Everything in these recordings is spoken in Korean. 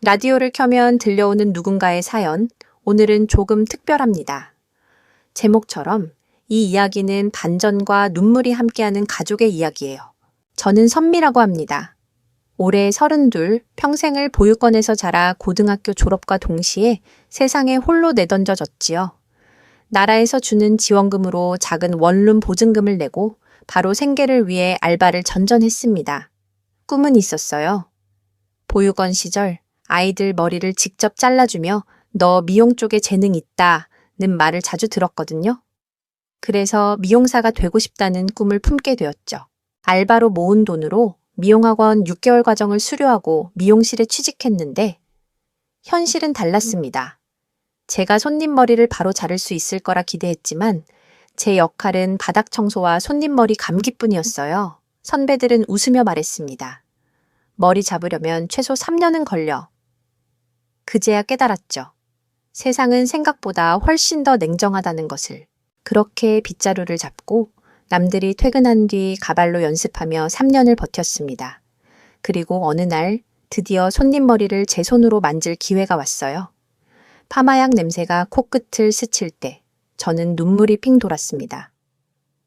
라디오를 켜면 들려오는 누군가의 사연, 오늘은 조금 특별합니다. 제목처럼 이 이야기는 반전과 눈물이 함께하는 가족의 이야기예요. 저는 선미라고 합니다. 올해 32, 평생을 보육원에서 자라 고등학교 졸업과 동시에 세상에 홀로 내던져졌지요. 나라에서 주는 지원금으로 작은 원룸 보증금을 내고 바로 생계를 위해 알바를 전전했습니다. 꿈은 있었어요. 보육원 시절 아이들 머리를 직접 잘라주며 너 미용 쪽에 재능 있다는 말을 자주 들었거든요. 그래서 미용사가 되고 싶다는 꿈을 품게 되었죠. 알바로 모은 돈으로 미용학원 6개월 과정을 수료하고 미용실에 취직했는데 현실은 달랐습니다. 제가 손님 머리를 바로 자를 수 있을 거라 기대했지만 제 역할은 바닥 청소와 손님 머리 감기뿐이었어요. 선배들은 웃으며 말했습니다. 머리 잡으려면 최소 3년은 걸려. 그제야 깨달았죠. 세상은 생각보다 훨씬 더 냉정하다는 것을. 그렇게 빗자루를 잡고 남들이 퇴근한 뒤 가발로 연습하며 3년을 버텼습니다. 그리고 어느 날 드디어 손님 머리를 제 손으로 만질 기회가 왔어요. 파마약 냄새가 코끝을 스칠 때 저는 눈물이 핑 돌았습니다.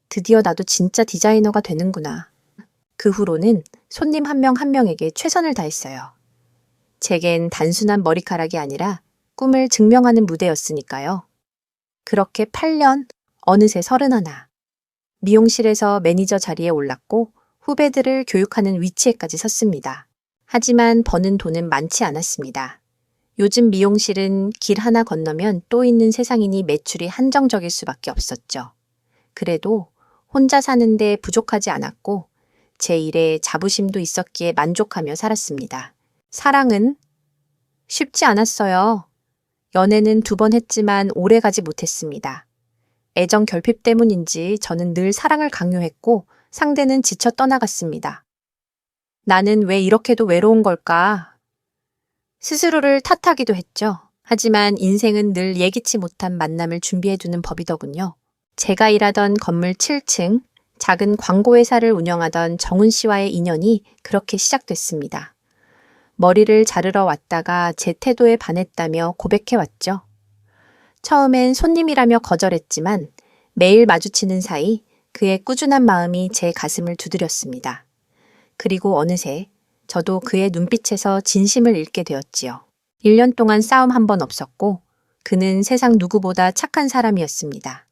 드디어 나도 진짜 디자이너가 되는구나. 그 후로는 손님 한 명 한 명에게 최선을 다했어요. 제겐 단순한 머리카락이 아니라 꿈을 증명하는 무대였으니까요. 그렇게 8년, 어느새 31. 미용실에서 매니저 자리에 올랐고 후배들을 교육하는 위치에까지 섰습니다. 하지만 버는 돈은 많지 않았습니다. 요즘 미용실은 길 하나 건너면 또 있는 세상이니 매출이 한정적일 수밖에 없었죠. 그래도 혼자 사는데 부족하지 않았고 제 일에 자부심도 있었기에 만족하며 살았습니다. 사랑은 쉽지 않았어요. 연애는 2번 했지만 오래 가지 못했습니다. 애정 결핍 때문인지 저는 늘 사랑을 강요했고 상대는 지쳐 떠나갔습니다. 나는 왜 이렇게도 외로운 걸까? 스스로를 탓하기도 했죠. 하지만 인생은 늘 예기치 못한 만남을 준비해두는 법이더군요. 제가 일하던 건물 7층 작은 광고회사를 운영하던 정훈 씨와의 인연이 그렇게 시작됐습니다. 머리를 자르러 왔다가 제 태도에 반했다며 고백해왔죠. 처음엔 손님이라며 거절했지만 매일 마주치는 사이 그의 꾸준한 마음이 제 가슴을 두드렸습니다. 그리고 어느새 저도 그의 눈빛에서 진심을 읽게 되었지요. 1년 동안 싸움 한 번 없었고 그는 세상 누구보다 착한 사람이었습니다.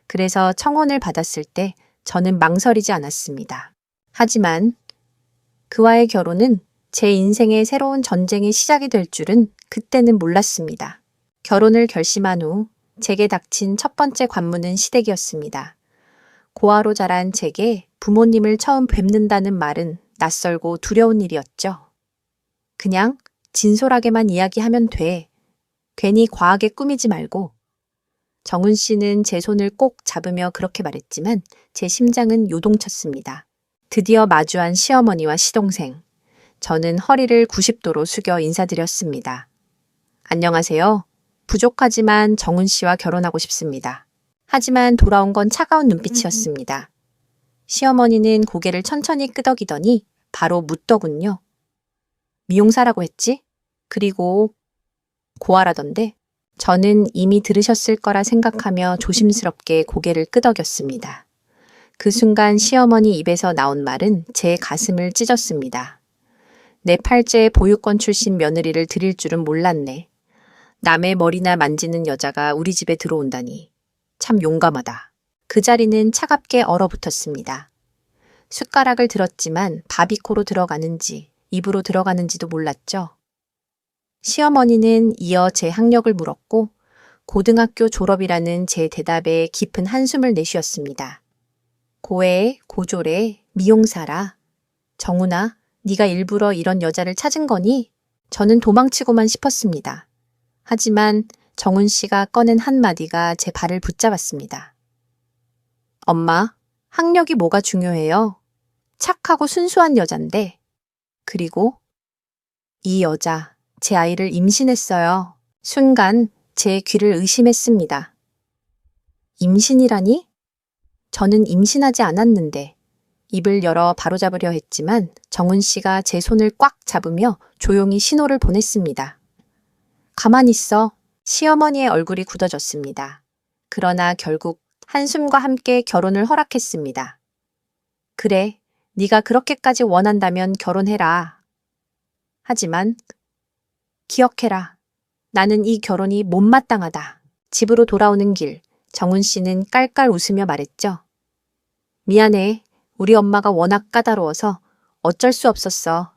그래서 청혼을 받았을 때 저는 망설이지 않았습니다. 하지만 그와의 결혼은 제 인생의 새로운 전쟁의 시작이 될 줄은 그때는 몰랐습니다. 결혼을 결심한 후 제게 닥친 첫 번째 관문은 시댁이었습니다. 고아로 자란 제게 부모님을 처음 뵙는다는 말은 낯설고 두려운 일이었죠. 그냥 진솔하게만 이야기하면 돼. 괜히 과하게 꾸미지 말고. 정훈 씨는 제 손을 꼭 잡으며 그렇게 말했지만 제 심장은 요동쳤습니다. 드디어 마주한 시어머니와 시동생. 저는 허리를 90도로 숙여 인사드렸습니다. 안녕하세요. 부족하지만 정훈 씨와 결혼하고 싶습니다. 하지만 돌아온 건 차가운 눈빛이었습니다. 시어머니는 고개를 천천히 끄덕이더니 바로 묻더군요. 미용사라고 했지? 그리고 고아라던데? 저는 이미 들으셨을 거라 생각하며 조심스럽게 고개를 끄덕였습니다. 그 순간 시어머니 입에서 나온 말은 제 가슴을 찢었습니다. 내 팔째에 보육원 출신 며느리를 드릴 줄은 몰랐네. 남의 머리나 만지는 여자가 우리 집에 들어온다니. 참 용감하다. 그 자리는 차갑게 얼어붙었습니다. 숟가락을 들었지만 밥이 코로 들어가는지 입으로 들어가는지도 몰랐죠. 시어머니는 이어 제 학력을 물었고 고등학교 졸업이라는 제 대답에 깊은 한숨을 내쉬었습니다. 고애, 고졸에, 미용사라. 정훈아, 네가 일부러 이런 여자를 찾은 거니? 저는 도망치고만 싶었습니다. 하지만 정훈 씨가 꺼낸 한마디가 제 발을 붙잡았습니다. 엄마, 학력이 뭐가 중요해요? 착하고 순수한 여잔데. 그리고 이 여자, 제 아이를 임신했어요. 순간 제 귀를 의심했습니다. 임신이라니? 저는 임신하지 않았는데 입을 열어 바로잡으려 했지만 정훈 씨가 제 손을 꽉 잡으며 조용히 신호를 보냈습니다. 가만히 있어. 시어머니의 얼굴이 굳어졌습니다. 그러나 결국 한숨과 함께 결혼을 허락했습니다. 그래, 네가 그렇게까지 원한다면 결혼해라. 하지만 기억해라. 나는 이 결혼이 못마땅하다. 집으로 돌아오는 길, 정훈 씨는 깔깔 웃으며 말했죠. 미안해. 우리 엄마가 워낙 까다로워서 어쩔 수 없었어.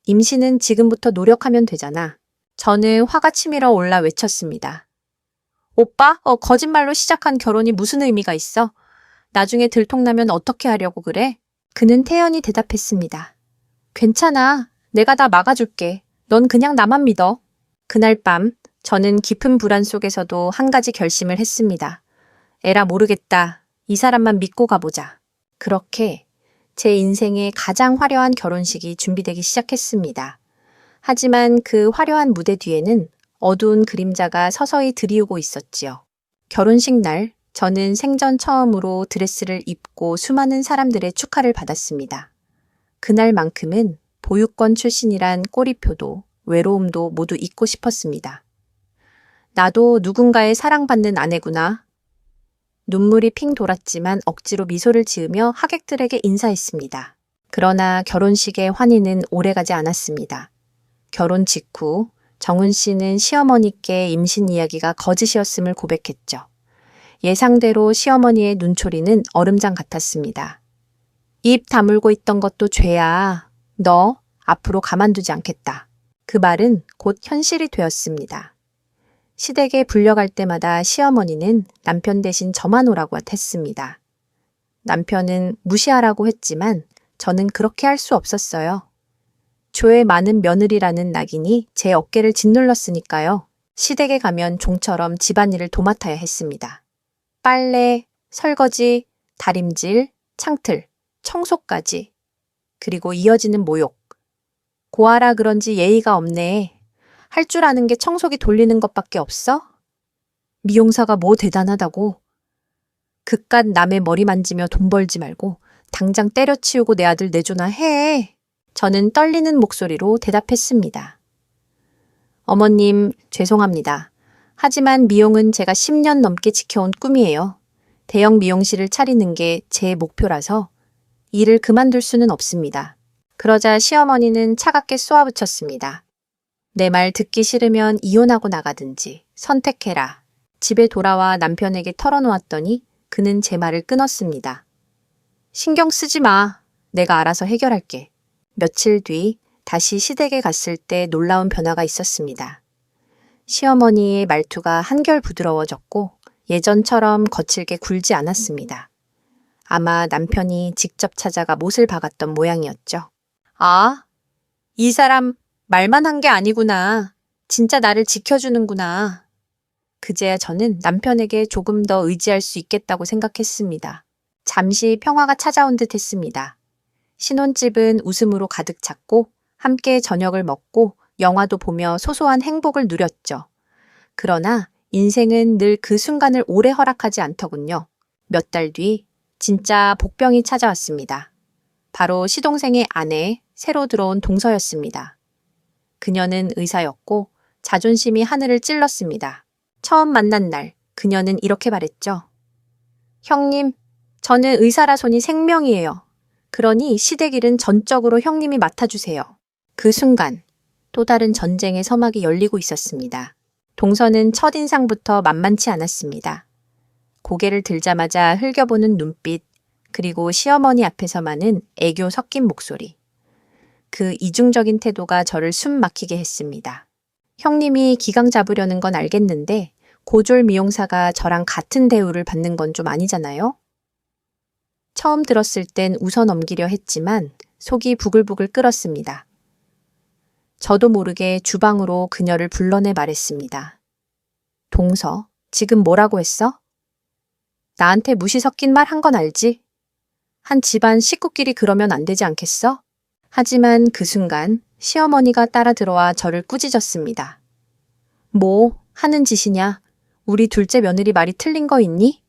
임신은 지금부터 노력하면 되잖아. 저는 화가 치밀어 올라 외쳤습니다. 오빠, 거짓말로 시작한 결혼이 무슨 의미가 있어? 나중에 들통나면 어떻게 하려고 그래? 그는 태연히 대답했습니다. 괜찮아. 내가 다 막아줄게. 넌 그냥 나만 믿어. 그날 밤 저는 깊은 불안 속에서도 한 가지 결심을 했습니다. 에라 모르겠다. 이 사람만 믿고 가보자. 그렇게 제 인생의 가장 화려한 결혼식이 준비되기 시작했습니다. 하지만 그 화려한 무대 뒤에는 어두운 그림자가 서서히 들이오고 있었지요. 결혼식 날 저는 생전 처음으로 드레스를 입고 수많은 사람들의 축하를 받았습니다. 그날만큼은 보육권 출신이란 꼬리표도 외로움도 모두 잊고 싶었습니다. 나도 누군가의 사랑받는 아내구나. 눈물이 핑 돌았지만 억지로 미소를 지으며 하객들에게 인사했습니다. 그러나 결혼식의 환희는 오래가지 않았습니다. 결혼 직후 정훈 씨는 시어머니께 임신 이야기가 거짓이었음을 고백했죠. 예상대로 시어머니의 눈초리는 얼음장 같았습니다. 입 다물고 있던 것도 죄야. 너 앞으로 가만두지 않겠다. 그 말은 곧 현실이 되었습니다. 시댁에 불려갈 때마다 시어머니는 남편 대신 저만 오라고 했습니다. 남편은 무시하라고 했지만 저는 그렇게 할 수 없었어요. 조에 많은 며느리라는 낙인이 제 어깨를 짓눌렀으니까요. 시댁에 가면 종처럼 집안일을 도맡아야 했습니다. 빨래, 설거지, 다림질, 창틀, 청소까지. 그리고 이어지는 모욕. 고아라 그런지 예의가 없네. 할 줄 아는 게 청소기 돌리는 것밖에 없어? 미용사가 뭐 대단하다고. 그깟 남의 머리 만지며 돈 벌지 말고 당장 때려치우고 내 아들 내줘나 해. 저는 떨리는 목소리로 대답했습니다. 어머님, 죄송합니다. 하지만 미용은 제가 10년 넘게 지켜온 꿈이에요. 대형 미용실을 차리는 게 제 목표라서 일을 그만둘 수는 없습니다. 그러자 시어머니는 차갑게 쏘아붙였습니다. 내 말 듣기 싫으면 이혼하고 나가든지 선택해라. 집에 돌아와 남편에게 털어놓았더니 그는 제 말을 끊었습니다. 신경 쓰지 마. 내가 알아서 해결할게. 며칠 뒤 다시 시댁에 갔을 때 놀라운 변화가 있었습니다. 시어머니의 말투가 한결 부드러워졌고 예전처럼 거칠게 굴지 않았습니다. 아마 남편이 직접 찾아가 못을 박았던 모양이었죠. 아, 이 사람 말만 한 게 아니구나. 진짜 나를 지켜주는구나. 그제야 저는 남편에게 조금 더 의지할 수 있겠다고 생각했습니다. 잠시 평화가 찾아온 듯 했습니다. 신혼집은 웃음으로 가득 찼고 함께 저녁을 먹고 영화도 보며 소소한 행복을 누렸죠. 그러나 인생은 늘 그 순간을 오래 허락하지 않더군요. 몇 달 뒤 진짜 복병이 찾아왔습니다. 바로 시동생의 아내, 새로 들어온 동서였습니다. 그녀는 의사였고 자존심이 하늘을 찔렀습니다. 처음 만난 날 그녀는 이렇게 말했죠. 형님, 저는 의사라 손이 생명이에요. 그러니 시댁 일은 전적으로 형님이 맡아주세요. 그 순간 또 다른 전쟁의 서막이 열리고 있었습니다. 동서는 첫인상부터 만만치 않았습니다. 고개를 들자마자 흘겨보는 눈빛, 그리고 시어머니 앞에서만은 애교 섞인 목소리. 그 이중적인 태도가 저를 숨 막히게 했습니다. 형님이 기강 잡으려는 건 알겠는데 고졸 미용사가 저랑 같은 대우를 받는 건 좀 아니잖아요? 처음 들었을 땐 웃어 넘기려 했지만 속이 부글부글 끓었습니다. 저도 모르게 주방으로 그녀를 불러내 말했습니다. 동서, 지금 뭐라고 했어? 나한테 무시 섞인 말 한 건 알지? 한 집안 식구끼리 그러면 안 되지 않겠어? 하지만 그 순간 시어머니가 따라 들어와 저를 꾸짖었습니다. 뭐 하는 짓이냐? 우리 둘째 며느리 말이 틀린 거 있니?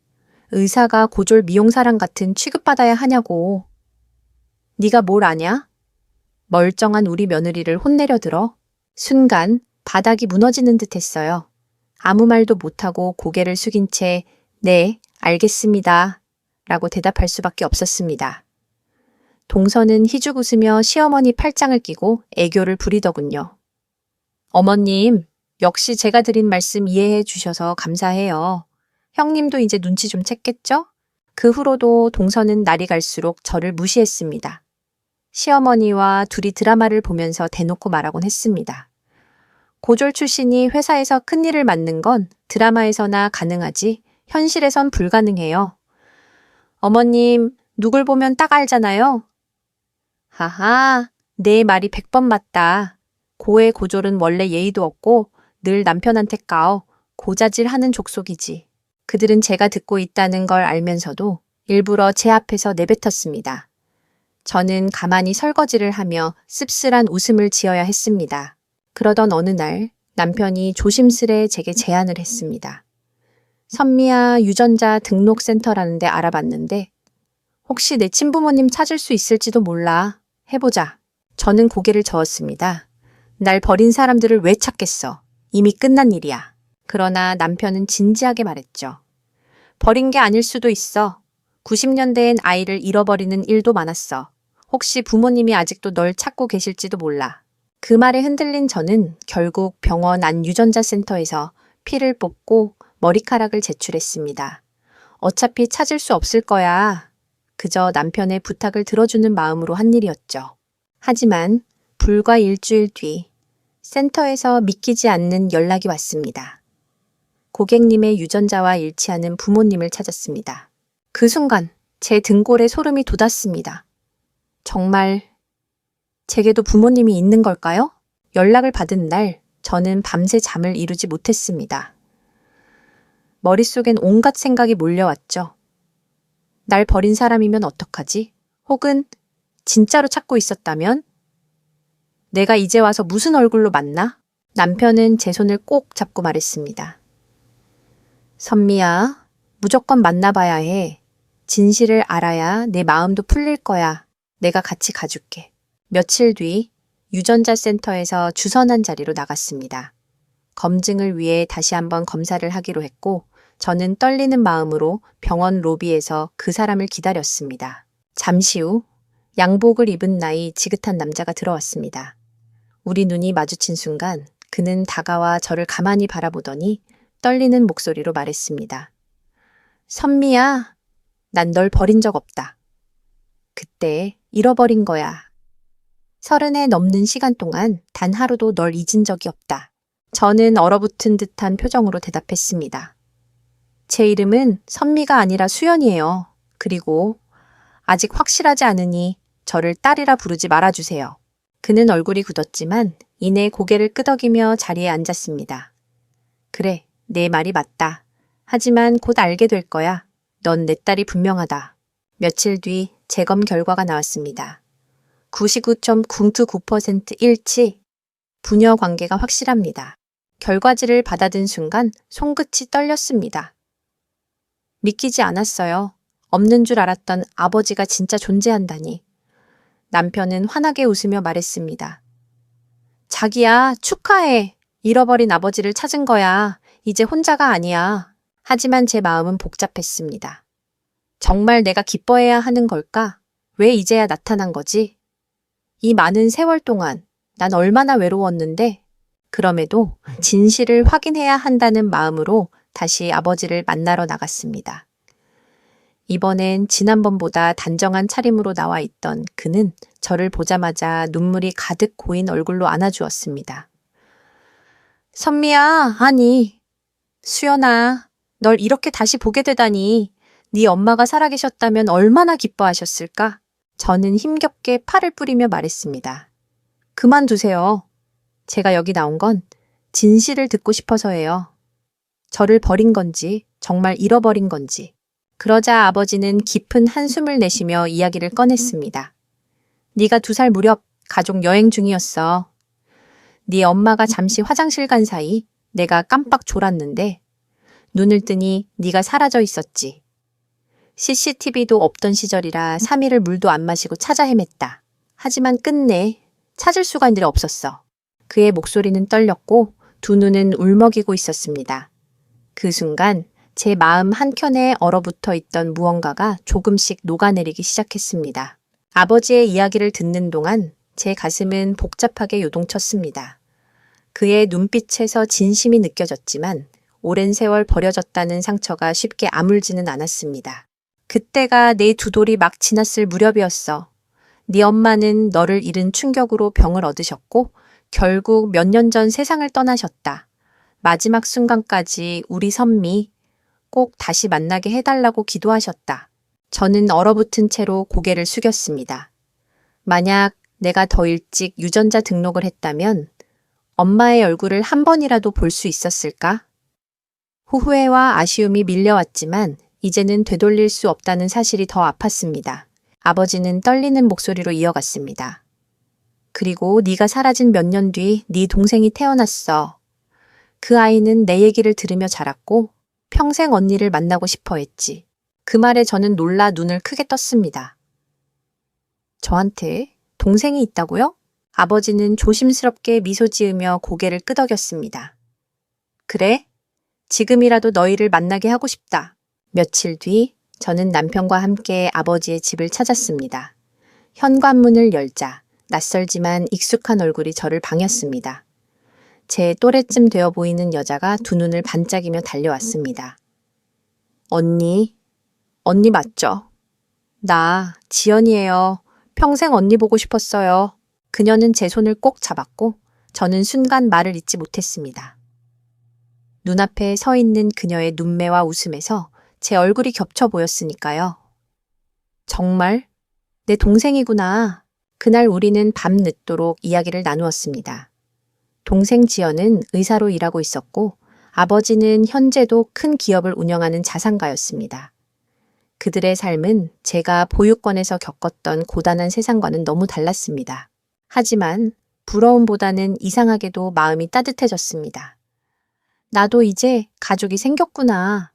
의사가 고졸 미용사랑 같은 취급받아야 하냐고. 네가 뭘 아냐? 멀쩡한 우리 며느리를 혼내려 들어 순간 바닥이 무너지는 듯 했어요. 아무 말도 못하고 고개를 숙인 채 네, 알겠습니다. 라고 대답할 수밖에 없었습니다. 동서는 희죽 웃으며 시어머니 팔짱을 끼고 애교를 부리더군요. 어머님, 역시 제가 드린 말씀 이해해 주셔서 감사해요. 형님도 이제 눈치 좀 챘겠죠? 그 후로도 동서는 날이 갈수록 저를 무시했습니다. 시어머니와 둘이 드라마를 보면서 대놓고 말하곤 했습니다. 고졸 출신이 회사에서 큰일을 맡는 건 드라마에서나 가능하지 현실에선 불가능해요. 어머님, 누굴 보면 딱 알잖아요. 하하, 내 말이 100번 맞다. 고의 고졸은 원래 예의도 없고 늘 남편한테 까어 고자질하는 족속이지. 그들은 제가 듣고 있다는 걸 알면서도 일부러 제 앞에서 내뱉었습니다. 저는 가만히 설거지를 하며 씁쓸한 웃음을 지어야 했습니다. 그러던 어느 날 남편이 조심스레 제게 제안을 했습니다. 선미야 유전자 등록센터라는 데 알아봤는데 혹시 내 친부모님 찾을 수 있을지도 몰라. 해보자. 저는 고개를 저었습니다. 날 버린 사람들을 왜 찾겠어. 이미 끝난 일이야. 그러나 남편은 진지하게 말했죠. 버린 게 아닐 수도 있어. 90년대엔 아이를 잃어버리는 일도 많았어. 혹시 부모님이 아직도 널 찾고 계실지도 몰라. 그 말에 흔들린 저는 결국 병원 안 유전자 센터에서 피를 뽑고 머리카락을 제출했습니다. 어차피 찾을 수 없을 거야. 그저 남편의 부탁을 들어주는 마음으로 한 일이었죠. 하지만 불과 일주일 뒤 센터에서 믿기지 않는 연락이 왔습니다. 고객님의 유전자와 일치하는 부모님을 찾았습니다. 그 순간 제 등골에 소름이 돋았습니다. 정말 제게도 부모님이 있는 걸까요? 연락을 받은 날 저는 밤새 잠을 이루지 못했습니다. 머릿속엔 온갖 생각이 몰려왔죠. 날 버린 사람이면 어떡하지? 혹은 진짜로 찾고 있었다면? 내가 이제 와서 무슨 얼굴로 만나? 남편은 제 손을 꼭 잡고 말했습니다. 선미야, 무조건 만나봐야 해. 진실을 알아야 내 마음도 풀릴 거야. 내가 같이 가줄게. 며칠 뒤 유전자 센터에서 주선한 자리로 나갔습니다. 검증을 위해 다시 한번 검사를 하기로 했고 저는 떨리는 마음으로 병원 로비에서 그 사람을 기다렸습니다. 잠시 후 양복을 입은 나이 지긋한 남자가 들어왔습니다. 우리 눈이 마주친 순간 그는 다가와 저를 가만히 바라보더니 떨리는 목소리로 말했습니다. 선미야, 난 널 버린 적 없다. 그때 잃어버린 거야. 30해 넘는 시간 동안 단 하루도 널 잊은 적이 없다. 저는 얼어붙은 듯한 표정으로 대답했습니다. 제 이름은 선미가 아니라 수연이에요. 그리고 아직 확실하지 않으니 저를 딸이라 부르지 말아주세요. 그는 얼굴이 굳었지만 이내 고개를 끄덕이며 자리에 앉았습니다. 그래, 내 말이 맞다. 하지만 곧 알게 될 거야. 넌 내 딸이 분명하다. 며칠 뒤 재검 결과가 나왔습니다. 99.99% 일치. 부녀 관계가 확실합니다. 결과지를 받아든 순간 손끝이 떨렸습니다. 믿기지 않았어요. 없는 줄 알았던 아버지가 진짜 존재한다니. 남편은 환하게 웃으며 말했습니다. 자기야, 축하해. 잃어버린 아버지를 찾은 거야. 이제 혼자가 아니야. 하지만 제 마음은 복잡했습니다. 정말 내가 기뻐해야 하는 걸까? 왜 이제야 나타난 거지? 이 많은 세월 동안 난 얼마나 외로웠는데 그럼에도 진실을 확인해야 한다는 마음으로 다시 아버지를 만나러 나갔습니다. 이번엔 지난번보다 단정한 차림으로 나와 있던 그는 저를 보자마자 눈물이 가득 고인 얼굴로 안아주었습니다. 선미야, 아니, 수연아, 널 이렇게 다시 보게 되다니 네 엄마가 살아계셨다면 얼마나 기뻐하셨을까? 저는 힘겹게 팔을 뿌리며 말했습니다. 그만두세요. 제가 여기 나온 건 진실을 듣고 싶어서예요. 저를 버린 건지 정말 잃어버린 건지. 그러자 아버지는 깊은 한숨을 내쉬며 이야기를 꺼냈습니다. 네가 2살 무렵 가족 여행 중이었어. 네 엄마가 잠시 화장실 간 사이 내가 깜빡 졸았는데 눈을 뜨니 네가 사라져 있었지. CCTV도 없던 시절이라 3일을 물도 안 마시고 찾아 헤맸다. 하지만 끝내 찾을 수가 없었어. 그의 목소리는 떨렸고 두 눈은 울먹이고 있었습니다. 그 순간 제 마음 한켠에 얼어붙어 있던 무언가가 조금씩 녹아내리기 시작했습니다. 아버지의 이야기를 듣는 동안 제 가슴은 복잡하게 요동쳤습니다. 그의 눈빛에서 진심이 느껴졌지만 오랜 세월 버려졌다는 상처가 쉽게 아물지는 않았습니다. 그때가 내 두 돌이 막 지났을 무렵이었어. 네 엄마는 너를 잃은 충격으로 병을 얻으셨고 결국 몇 년 전 세상을 떠나셨다. 마지막 순간까지 우리 선미 꼭 다시 만나게 해달라고 기도하셨다. 저는 얼어붙은 채로 고개를 숙였습니다. 만약 내가 더 일찍 유전자 등록을 했다면 엄마의 얼굴을 한 번이라도 볼 수 있었을까? 후회와 아쉬움이 밀려왔지만 이제는 되돌릴 수 없다는 사실이 더 아팠습니다. 아버지는 떨리는 목소리로 이어갔습니다. 그리고 네가 사라진 몇 년 뒤 네 동생이 태어났어. 그 아이는 내 얘기를 들으며 자랐고 평생 언니를 만나고 싶어 했지. 그 말에 저는 놀라 눈을 크게 떴습니다. 저한테 동생이 있다고요? 아버지는 조심스럽게 미소 지으며 고개를 끄덕였습니다. 그래? 지금이라도 너희를 만나게 하고 싶다. 며칠 뒤 저는 남편과 함께 아버지의 집을 찾았습니다. 현관문을 열자 낯설지만 익숙한 얼굴이 저를 반겼습니다. 제 또래쯤 되어 보이는 여자가 두 눈을 반짝이며 달려왔습니다. 언니 맞죠? 나 지연이에요. 평생 언니 보고 싶었어요. 그녀는 제 손을 꼭 잡았고 저는 순간 말을 잇지 못했습니다. 눈앞에 서 있는 그녀의 눈매와 웃음에서 제 얼굴이 겹쳐 보였으니까요. 정말? 내 동생이구나. 그날 우리는 밤늦도록 이야기를 나누었습니다. 동생 지연은 의사로 일하고 있었고 아버지는 현재도 큰 기업을 운영하는 자산가였습니다. 그들의 삶은 제가 보육원에서 겪었던 고단한 세상과는 너무 달랐습니다. 하지만 부러움보다는 이상하게도 마음이 따뜻해졌습니다. 나도 이제 가족이 생겼구나.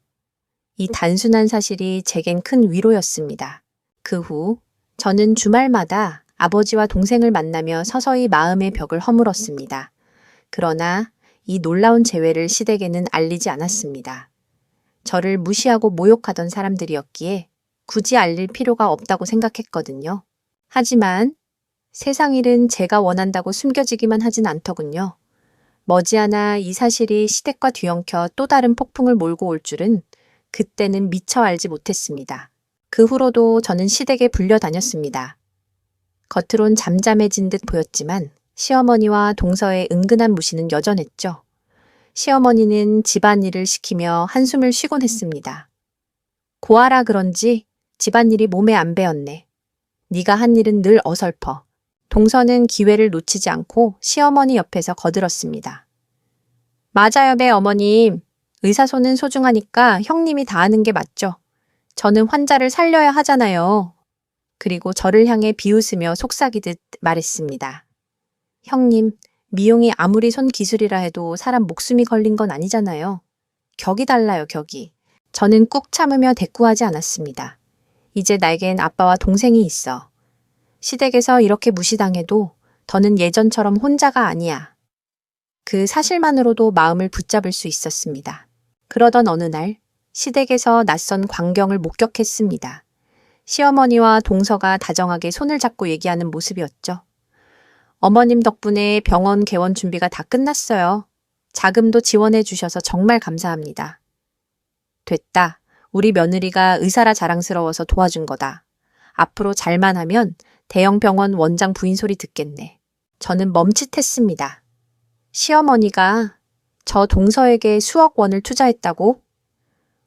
이 단순한 사실이 제겐 큰 위로였습니다. 그 후 저는 주말마다 아버지와 동생을 만나며 서서히 마음의 벽을 허물었습니다. 그러나 이 놀라운 재회를 시댁에는 알리지 않았습니다. 저를 무시하고 모욕하던 사람들이었기에 굳이 알릴 필요가 없다고 생각했거든요. 하지만 세상 일은 제가 원한다고 숨겨지기만 하진 않더군요. 머지않아 이 사실이 시댁과 뒤엉켜 또 다른 폭풍을 몰고 올 줄은 그때는 미처 알지 못했습니다. 그 후로도 저는 시댁에 불려다녔습니다. 겉으론 잠잠해진 듯 보였지만 시어머니와 동서의 은근한 무시는 여전했죠. 시어머니는 집안일을 시키며 한숨을 쉬곤 했습니다. 고아라 그런지 집안일이 몸에 안 배었네. 네가 한 일은 늘 어설퍼. 동서는 기회를 놓치지 않고 시어머니 옆에서 거들었습니다. 맞아요, 배 어머님. 의사 손은 소중하니까 형님이 다 하는 게 맞죠. 저는 환자를 살려야 하잖아요. 그리고 저를 향해 비웃으며 속삭이듯 말했습니다. 형님, 미용이 아무리 손 기술이라 해도 사람 목숨이 걸린 건 아니잖아요. 격이 달라요, 격이. 저는 꾹 참으며 대꾸하지 않았습니다. 이제 나에겐 아빠와 동생이 있어. 시댁에서 이렇게 무시당해도 더는 예전처럼 혼자가 아니야. 그 사실만으로도 마음을 붙잡을 수 있었습니다. 그러던 어느 날 시댁에서 낯선 광경을 목격했습니다. 시어머니와 동서가 다정하게 손을 잡고 얘기하는 모습이었죠. 어머님 덕분에 병원 개원 준비가 다 끝났어요. 자금도 지원해 주셔서 정말 감사합니다. 됐다. 우리 며느리가 의사라 자랑스러워서 도와준 거다. 앞으로 잘만 하면 대형 병원 원장 부인 소리 듣겠네. 저는 멈칫했습니다. 시어머니가 저 동서에게 수억 원을 투자했다고?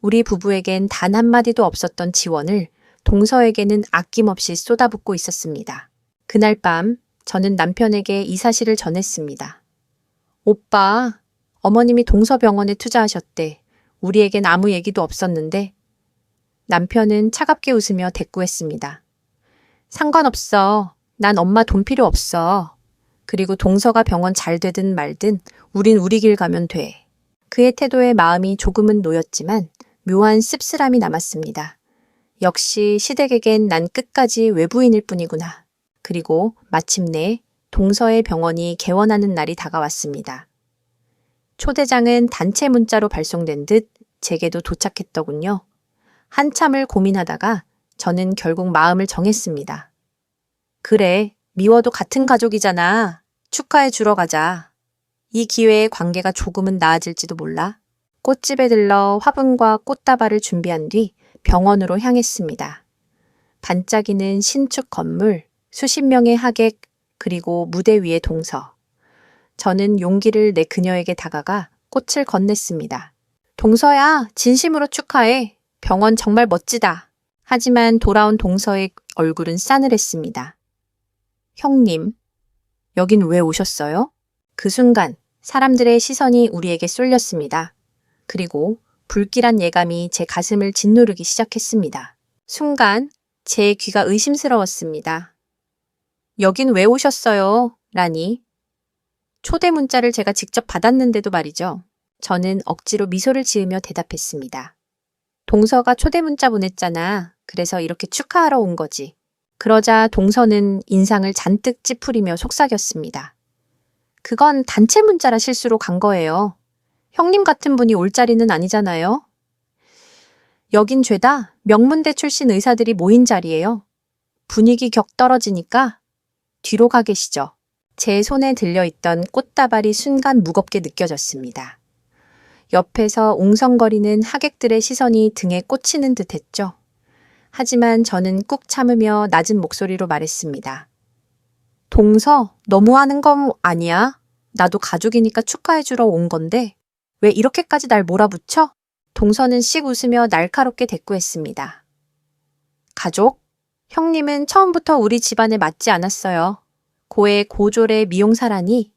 우리 부부에겐 단 한마디도 없었던 지원을 동서에게는 아낌없이 쏟아붓고 있었습니다. 그날 밤 저는 남편에게 이 사실을 전했습니다. 오빠, 어머님이 동서병원에 투자하셨대. 우리에겐 아무 얘기도 없었는데. 남편은 차갑게 웃으며 대꾸했습니다. 상관없어. 난 엄마 돈 필요 없어. 그리고 동서가 병원 잘 되든 말든 우린 우리 길 가면 돼. 그의 태도에 마음이 조금은 놓였지만 묘한 씁쓸함이 남았습니다. 역시 시댁에겐 난 끝까지 외부인일 뿐이구나. 그리고 마침내 동서의 병원이 개원하는 날이 다가왔습니다. 초대장은 단체 문자로 발송된 듯 제게도 도착했더군요. 한참을 고민하다가 저는 결국 마음을 정했습니다. 그래, 미워도 같은 가족이잖아. 축하해 주러 가자. 이 기회에 관계가 조금은 나아질지도 몰라. 꽃집에 들러 화분과 꽃다발을 준비한 뒤 병원으로 향했습니다. 반짝이는 신축 건물, 수십 명의 하객, 그리고 무대 위의 동서. 저는 용기를 내 그녀에게 다가가 꽃을 건넸습니다. 동서야, 진심으로 축하해. 병원 정말 멋지다. 하지만 돌아온 동서의 얼굴은 싸늘했습니다. 형님, 여긴 왜 오셨어요? 그 순간 사람들의 시선이 우리에게 쏠렸습니다. 그리고 불길한 예감이 제 가슴을 짓누르기 시작했습니다. 순간 제 귀가 의심스러웠습니다. 여긴 왜 오셨어요? 라니. 초대 문자를 제가 직접 받았는데도 말이죠. 저는 억지로 미소를 지으며 대답했습니다. 동서가 초대 문자 보냈잖아. 그래서 이렇게 축하하러 온 거지. 그러자 동서는 인상을 잔뜩 찌푸리며 속삭였습니다. 그건 단체 문자라 실수로 간 거예요. 형님 같은 분이 올 자리는 아니잖아요. 여긴 죄다 명문대 출신 의사들이 모인 자리예요. 분위기 격 떨어지니까 뒤로 가 계시죠. 제 손에 들려있던 꽃다발이 순간 무겁게 느껴졌습니다. 옆에서 웅성거리는 하객들의 시선이 등에 꽂히는 듯 했죠. 하지만 저는 꾹 참으며 낮은 목소리로 말했습니다. 동서, 너무하는 건 아니야? 나도 가족이니까 축하해주러 온 건데 왜 이렇게까지 날 몰아붙여? 동서는 씩 웃으며 날카롭게 대꾸했습니다. 가족? 형님은 처음부터 우리 집안에 맞지 않았어요. 고의 고졸의 미용사라니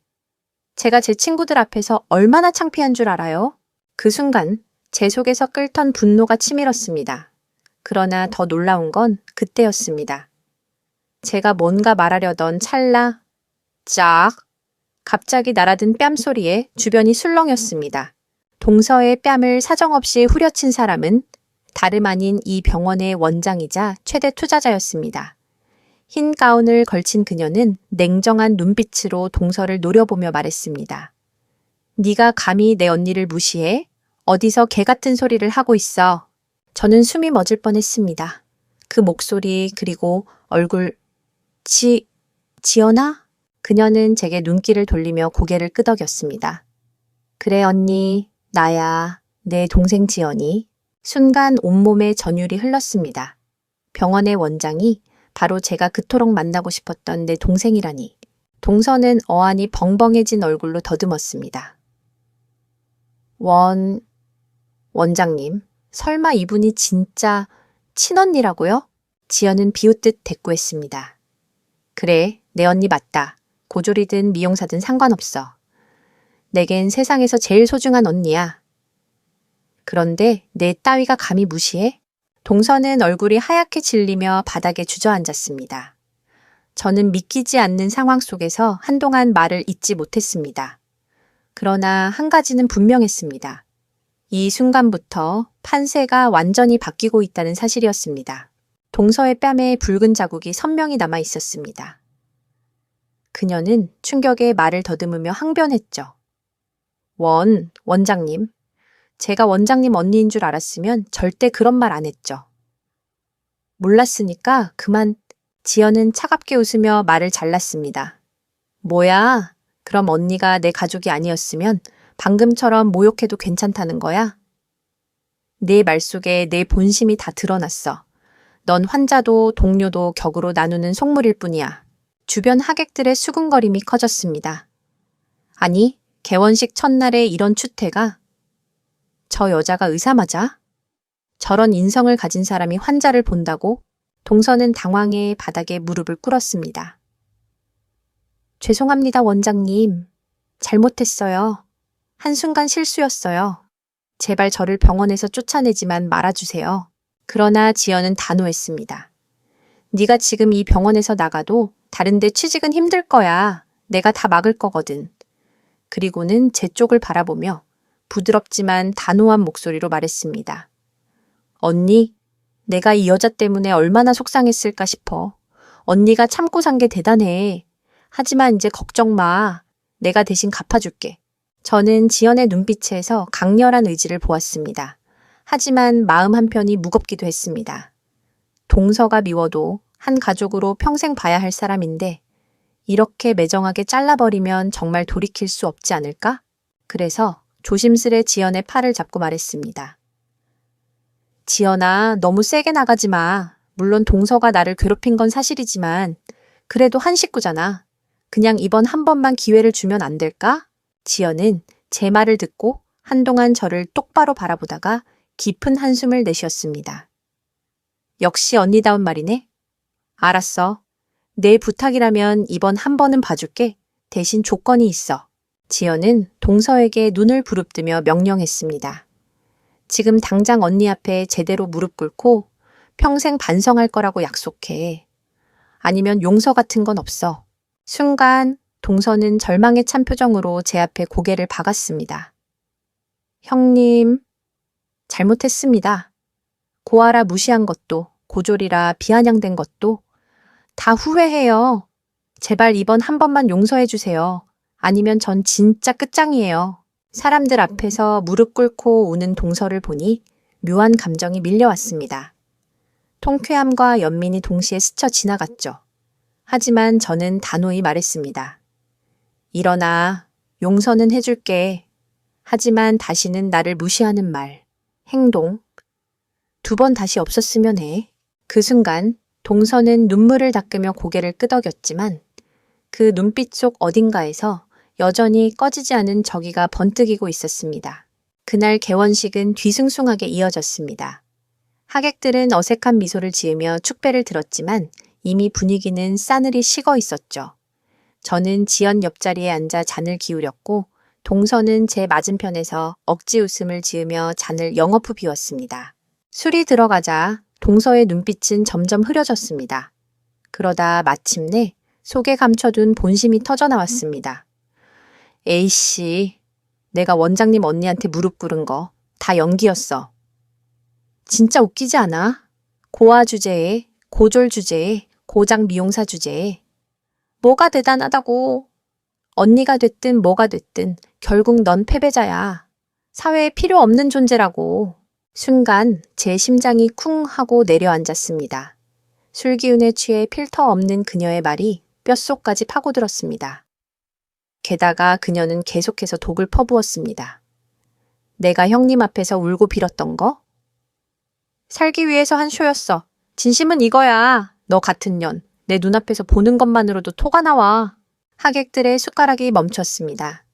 제가 제 친구들 앞에서 얼마나 창피한 줄 알아요? 그 순간 제 속에서 끓던 분노가 치밀었습니다. 그러나 더 놀라운 건 그때였습니다. 제가 뭔가 말하려던 찰나, 짝, 갑자기 날아든 뺨소리에 주변이 술렁였습니다. 동서의 뺨을 사정없이 후려친 사람은 다름 아닌 이 병원의 원장이자 최대 투자자였습니다. 흰 가운을 걸친 그녀는 냉정한 눈빛으로 동서를 노려보며 말했습니다. 네가 감히 내 언니를 무시해? 어디서 개 같은 소리를 하고 있어? 저는 숨이 멎을 뻔했습니다. 그 목소리 그리고 얼굴, 지연아? 그녀는 제게 눈길을 돌리며 고개를 끄덕였습니다. 그래 언니, 나야, 내 동생 지연이. 순간 온몸에 전율이 흘렀습니다. 병원의 원장이 바로 제가 그토록 만나고 싶었던 내 동생이라니. 동서는 어안이 벙벙해진 얼굴로 더듬었습니다. 원장님, 설마 이분이 진짜 친언니라고요? 지연은 비웃듯 대꾸했습니다. 그래, 내 언니 맞다. 고졸이든 미용사든 상관없어. 내겐 세상에서 제일 소중한 언니야. 그런데 내 따위가 감히 무시해? 동서는 얼굴이 하얗게 질리며 바닥에 주저앉았습니다. 저는 믿기지 않는 상황 속에서 한동안 말을 잇지 못했습니다. 그러나 한 가지는 분명했습니다. 이 순간부터 판세가 완전히 바뀌고 있다는 사실이었습니다. 동서의 뺨에 붉은 자국이 선명히 남아 있었습니다. 그녀는 충격에 말을 더듬으며 항변했죠. 원장님. 제가 원장님 언니인 줄 알았으면 절대 그런 말 안 했죠. 몰랐으니까 그만. 지연은 차갑게 웃으며 말을 잘랐습니다. 뭐야? 그럼 언니가 내 가족이 아니었으면 방금처럼 모욕해도 괜찮다는 거야? 내 말 속에 내 본심이 다 드러났어. 넌 환자도 동료도 격으로 나누는 속물일 뿐이야. 주변 하객들의 수군거림이 커졌습니다. 아니, 개원식 첫날에 이런 추태가 저 여자가 의사 맞아? 저런 인성을 가진 사람이 환자를 본다고? 동서는 당황해 바닥에 무릎을 꿇었습니다. 죄송합니다, 원장님. 잘못했어요. 한순간 실수였어요. 제발 저를 병원에서 쫓아내지만 말아주세요. 그러나 지연은 단호했습니다. 네가 지금 이 병원에서 나가도 다른 데 취직은 힘들 거야. 내가 다 막을 거거든. 그리고는 제 쪽을 바라보며 부드럽지만 단호한 목소리로 말했습니다. 언니, 내가 이 여자 때문에 얼마나 속상했을까 싶어. 언니가 참고 산 게 대단해. 하지만 이제 걱정 마. 내가 대신 갚아줄게. 저는 지연의 눈빛에서 강렬한 의지를 보았습니다. 하지만 마음 한편이 무겁기도 했습니다. 동서가 미워도 한 가족으로 평생 봐야 할 사람인데 이렇게 매정하게 잘라버리면 정말 돌이킬 수 없지 않을까? 그래서 조심스레 지연의 팔을 잡고 말했습니다. 지연아, 너무 세게 나가지 마. 물론 동서가 나를 괴롭힌 건 사실이지만 그래도 한 식구잖아. 그냥 이번 한 번만 기회를 주면 안 될까? 지연은 제 말을 듣고 한동안 저를 똑바로 바라보다가 깊은 한숨을 내쉬었습니다. 역시 언니다운 말이네. 알았어. 내 부탁이라면 이번 한 번은 봐줄게. 대신 조건이 있어. 지연은 동서에게 눈을 부릅뜨며 명령했습니다. 지금 당장 언니 앞에 제대로 무릎 꿇고 평생 반성할 거라고 약속해. 아니면 용서 같은 건 없어. 순간 동서는 절망에 찬 표정으로 제 앞에 고개를 박았습니다. 형님, 잘못했습니다. 고아라 무시한 것도 고졸이라 비아냥된 것도 다 후회해요. 제발 이번 한 번만 용서해 주세요. 아니면 전 진짜 끝장이에요. 사람들 앞에서 무릎 꿇고 우는 동서를 보니 묘한 감정이 밀려왔습니다. 통쾌함과 연민이 동시에 스쳐 지나갔죠. 하지만 저는 단호히 말했습니다. 일어나, 용서는 해줄게. 하지만 다시는 나를 무시하는 말, 행동, 2번 다시 없었으면 해. 그 순간 동서는 눈물을 닦으며 고개를 끄덕였지만 그 눈빛 속 어딘가에서 여전히 꺼지지 않은 저기가 번뜩이고 있었습니다. 그날 개원식은 뒤숭숭하게 이어졌습니다. 하객들은 어색한 미소를 지으며 축배를 들었지만 이미 분위기는 싸늘히 식어 있었죠. 저는 지연 옆자리에 앉아 잔을 기울였고 동서는 제 맞은편에서 억지 웃음을 지으며 잔을 영어프 비웠습니다. 술이 들어가자 동서의 눈빛은 점점 흐려졌습니다. 그러다 마침내 속에 감춰둔 본심이 터져나왔습니다. 에이씨, 내가 원장님 언니한테 무릎 꿇은 거 다 연기였어. 진짜 웃기지 않아? 고아 주제에, 고졸 주제에, 고장 미용사 주제에. 뭐가 대단하다고. 언니가 됐든 뭐가 됐든 결국 넌 패배자야. 사회에 필요 없는 존재라고. 순간 제 심장이 쿵 하고 내려앉았습니다. 술기운에 취해 필터 없는 그녀의 말이 뼛속까지 파고들었습니다. 게다가 그녀는 계속해서 독을 퍼부었습니다. 내가 형님 앞에서 울고 빌었던 거? 살기 위해서 한 쇼였어. 진심은 이거야. 너 같은 년. 내 눈앞에서 보는 것만으로도 토가 나와. 하객들의 숟가락이 멈췄습니다.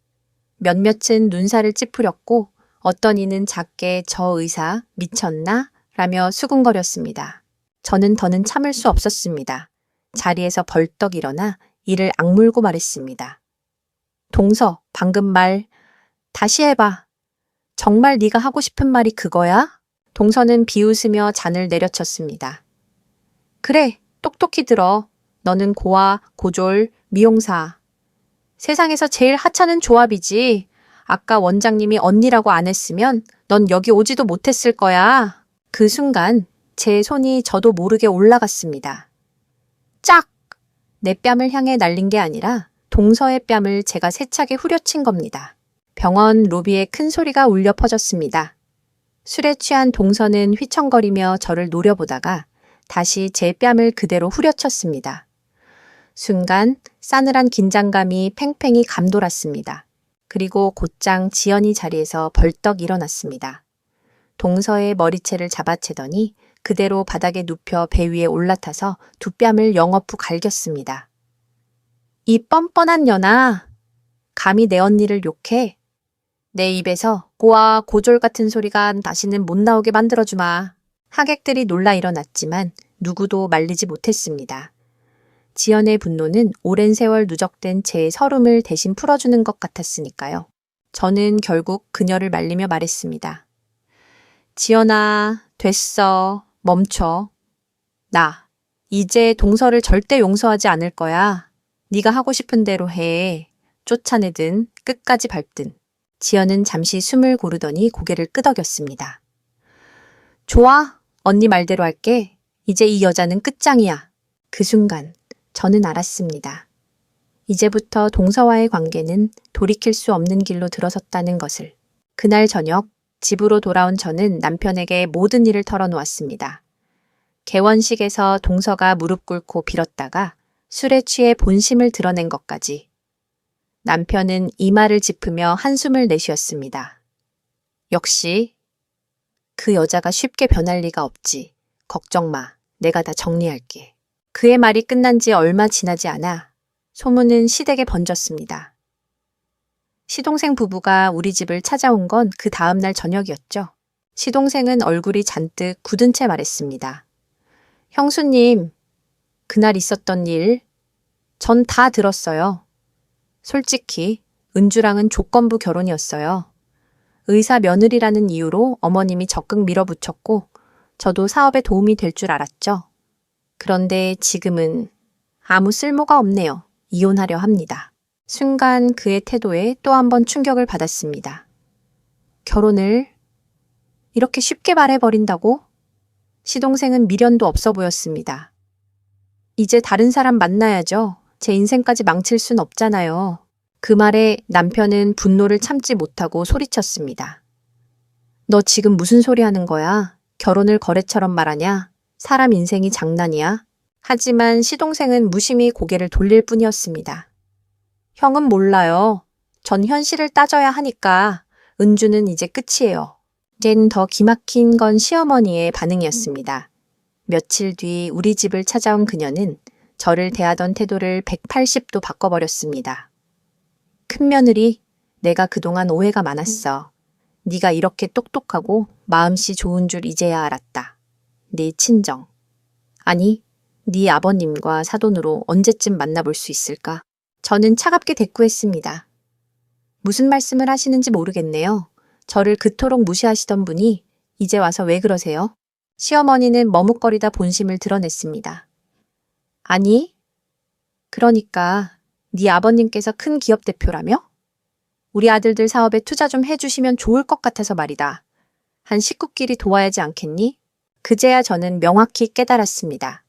몇몇은 눈살을 찌푸렸고 어떤 이는 작게 저 의사 미쳤나? 라며 수군거렸습니다. 저는 더는 참을 수 없었습니다. 자리에서 벌떡 일어나 이를 악물고 말했습니다. 동서, 방금 말 다시 해봐. 정말 네가 하고 싶은 말이 그거야? 동서는 비웃으며 잔을 내려쳤습니다. 그래, 똑똑히 들어. 너는 고아, 고졸, 미용사. 세상에서 제일 하찮은 조합이지. 아까 원장님이 언니라고 안 했으면 넌 여기 오지도 못했을 거야. 그 순간 제 손이 저도 모르게 올라갔습니다. 짝! 내 뺨을 향해 날린 게 아니라 동서의 뺨을 제가 세차게 후려친 겁니다. 병원 로비에 큰 소리가 울려 퍼졌습니다. 술에 취한 동서는 휘청거리며 저를 노려보다가 다시 제 뺨을 그대로 후려쳤습니다. 순간 싸늘한 긴장감이 팽팽히 감돌았습니다. 그리고 곧장 지연이 자리에서 벌떡 일어났습니다. 동서의 머리채를 잡아채더니 그대로 바닥에 눕혀 배 위에 올라타서 두 뺨을 영어프 갈겼습니다. 이 뻔뻔한 년아, 감히 내 언니를 욕해? 내 입에서 고아 고졸 같은 소리가 다시는 못 나오게 만들어주마. 하객들이 놀라 일어났지만 누구도 말리지 못했습니다. 지연의 분노는 오랜 세월 누적된 제 서름을 대신 풀어주는 것 같았으니까요. 저는 결국 그녀를 말리며 말했습니다. 지연아, 됐어. 멈춰. 나 이제 동서를 절대 용서하지 않을 거야. 네가 하고 싶은 대로 해. 쫓아내든 끝까지 밟든. 지연은 잠시 숨을 고르더니 고개를 끄덕였습니다. 좋아. 언니 말대로 할게. 이제 이 여자는 끝장이야. 그 순간 저는 알았습니다. 이제부터 동서와의 관계는 돌이킬 수 없는 길로 들어섰다는 것을. 그날 저녁 집으로 돌아온 저는 남편에게 모든 일을 털어놓았습니다. 개원식에서 동서가 무릎 꿇고 빌었다가 술에 취해 본심을 드러낸 것까지. 남편은 이마를 짚으며 한숨을 내쉬었습니다. 역시 그 여자가 쉽게 변할 리가 없지. 걱정 마. 내가 다 정리할게. 그의 말이 끝난 지 얼마 지나지 않아 소문은 시댁에 번졌습니다. 시동생 부부가 우리 집을 찾아온 건 그 다음날 저녁이었죠. 시동생은 얼굴이 잔뜩 굳은 채 말했습니다. 형수님, 그날 있었던 일, 전 다 들었어요. 솔직히 은주랑은 조건부 결혼이었어요. 의사 며느리라는 이유로 어머님이 적극 밀어붙였고 저도 사업에 도움이 될 줄 알았죠. 그런데 지금은 아무 쓸모가 없네요. 이혼하려 합니다. 순간 그의 태도에 또 한 번 충격을 받았습니다. 결혼을 이렇게 쉽게 말해버린다고? 시동생은 미련도 없어 보였습니다. 이제 다른 사람 만나야죠. 제 인생까지 망칠 순 없잖아요. 그 말에 남편은 분노를 참지 못하고 소리쳤습니다. 너 지금 무슨 소리 하는 거야? 결혼을 거래처럼 말하냐? 사람 인생이 장난이야? 하지만 시동생은 무심히 고개를 돌릴 뿐이었습니다. 형은 몰라요. 전 현실을 따져야 하니까 은주는 이제 끝이에요. 이젠 더 기막힌 건 시어머니의 반응이었습니다. 며칠 뒤 우리 집을 찾아온 그녀는 저를 대하던 태도를 180도 바꿔버렸습니다. 큰며느리, 내가 그동안 오해가 많았어. 네가 이렇게 똑똑하고 마음씨 좋은 줄 이제야 알았다. 네 친정. 아니, 네 아버님과 사돈으로 언제쯤 만나볼 수 있을까? 저는 차갑게 대꾸했습니다. 무슨 말씀을 하시는지 모르겠네요. 저를 그토록 무시하시던 분이 이제 와서 왜 그러세요? 시어머니는 머뭇거리다 본심을 드러냈습니다. 아니, 그러니까 네 아버님께서 큰 기업 대표라며? 우리 아들들 사업에 투자 좀 해주시면 좋을 것 같아서 말이다. 한 식구끼리 도와야지 않겠니? 그제야 저는 명확히 깨달았습니다.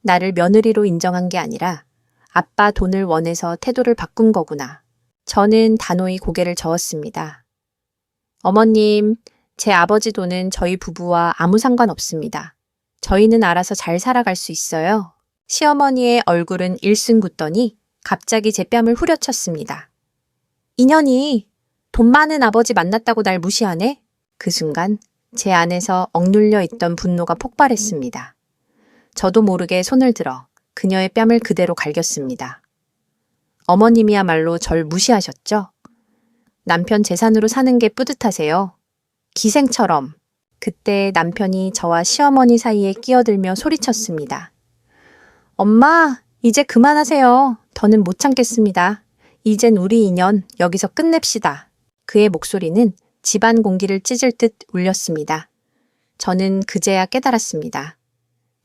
나를 며느리로 인정한 게 아니라 아빠 돈을 원해서 태도를 바꾼 거구나. 저는 단호히 고개를 저었습니다. 어머님, 제 아버지 돈은 저희 부부와 아무 상관없습니다. 저희는 알아서 잘 살아갈 수 있어요. 시어머니의 얼굴은 일순 굳더니 갑자기 제 뺨을 후려쳤습니다. 인연이 돈 많은 아버지 만났다고 날 무시하네? 그 순간 제 안에서 억눌려 있던 분노가 폭발했습니다. 저도 모르게 손을 들어 그녀의 뺨을 그대로 갈겼습니다. 어머님이야말로 절 무시하셨죠? 남편 재산으로 사는 게 뿌듯하세요. 기생처럼. 그때 남편이 저와 시어머니 사이에 끼어들며 소리쳤습니다. 엄마, 이제 그만하세요. 더는 못 참겠습니다. 이젠 우리 인연 여기서 끝냅시다. 그의 목소리는 집안 공기를 찢을 듯 울렸습니다. 저는 그제야 깨달았습니다.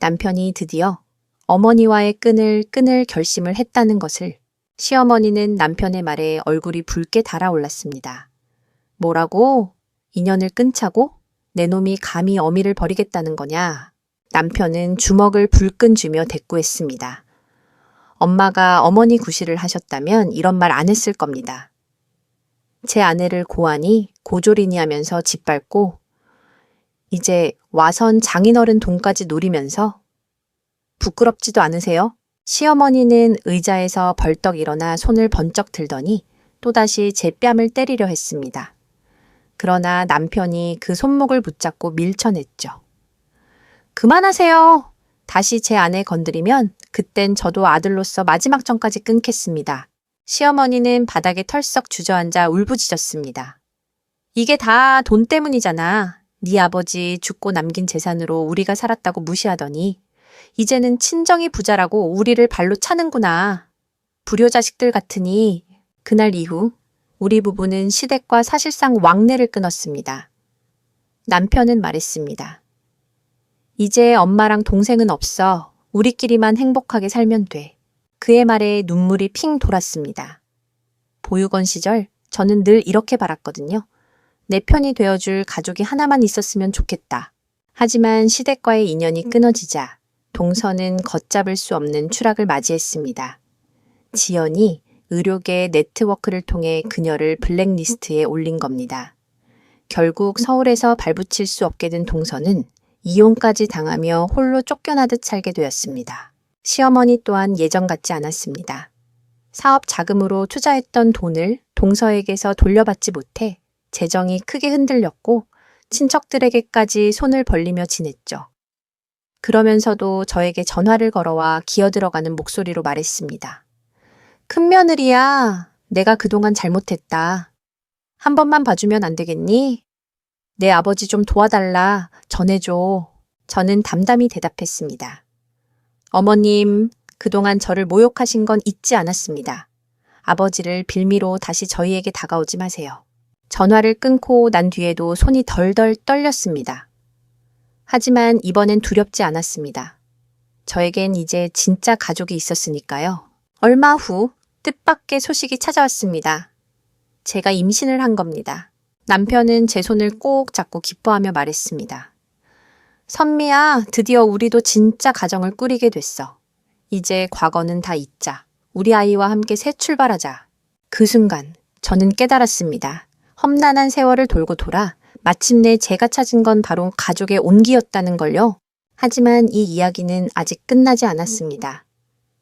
남편이 드디어 어머니와의 끈을 끊을 결심을 했다는 것을. 시어머니는 남편의 말에 얼굴이 붉게 달아올랐습니다. 뭐라고? 인연을 끊자고? 내 놈이 감히 어미를 버리겠다는 거냐? 남편은 주먹을 불끈 쥐며 대꾸했습니다. 엄마가 어머니 구실을 하셨다면 이런 말 안 했을 겁니다. 제 아내를 고하니 고졸이니 하면서 짓밟고 이제 와선 장인어른 돈까지 노리면서 부끄럽지도 않으세요? 시어머니는 의자에서 벌떡 일어나 손을 번쩍 들더니 또다시 제 뺨을 때리려 했습니다. 그러나 남편이 그 손목을 붙잡고 밀쳐냈죠. 그만하세요. 다시 제 아내 건드리면 그땐 저도 아들로서 마지막 전까지 끊겠습니다. 시어머니는 바닥에 털썩 주저앉아 울부짖었습니다. 이게 다 돈 때문이잖아. 네 아버지 죽고 남긴 재산으로 우리가 살았다고 무시하더니 이제는 친정이 부자라고 우리를 발로 차는구나. 불효자식들 같으니. 그날 이후 우리 부부는 시댁과 사실상 왕래를 끊었습니다. 남편은 말했습니다. 이제 엄마랑 동생은 없어. 우리끼리만 행복하게 살면 돼. 그의 말에 눈물이 핑 돌았습니다. 보육원 시절 저는 늘 이렇게 바랐거든요. 내 편이 되어줄 가족이 하나만 있었으면 좋겠다. 하지만 시댁과의 인연이 끊어지자 동서는 걷잡을 수 없는 추락을 맞이했습니다. 지연이 의료계 네트워크를 통해 그녀를 블랙리스트에 올린 겁니다. 결국 서울에서 발붙일 수 없게 된 동서는 이혼까지 당하며 홀로 쫓겨나듯 살게 되었습니다. 시어머니 또한 예전 같지 않았습니다. 사업 자금으로 투자했던 돈을 동서에게서 돌려받지 못해 재정이 크게 흔들렸고 친척들에게까지 손을 벌리며 지냈죠. 그러면서도 저에게 전화를 걸어와 기어들어가는 목소리로 말했습니다. 큰며느리야, 내가 그동안 잘못했다. 한 번만 봐주면 안 되겠니? 내 아버지 좀 도와달라, 전해줘. 저는 담담히 대답했습니다. 어머님, 그동안 저를 모욕하신 건 잊지 않았습니다. 아버지를 빌미로 다시 저희에게 다가오지 마세요. 전화를 끊고 난 뒤에도 손이 덜덜 떨렸습니다. 하지만 이번엔 두렵지 않았습니다. 저에겐 이제 진짜 가족이 있었으니까요. 얼마 후 뜻밖의 소식이 찾아왔습니다. 제가 임신을 한 겁니다. 남편은 제 손을 꼭 잡고 기뻐하며 말했습니다. 선미야, 드디어 우리도 진짜 가정을 꾸리게 됐어. 이제 과거는 다 잊자. 우리 아이와 함께 새 출발하자. 그 순간 저는 깨달았습니다. 험난한 세월을 돌고 돌아 마침내 제가 찾은 건 바로 가족의 온기였다는 걸요. 하지만 이 이야기는 아직 끝나지 않았습니다.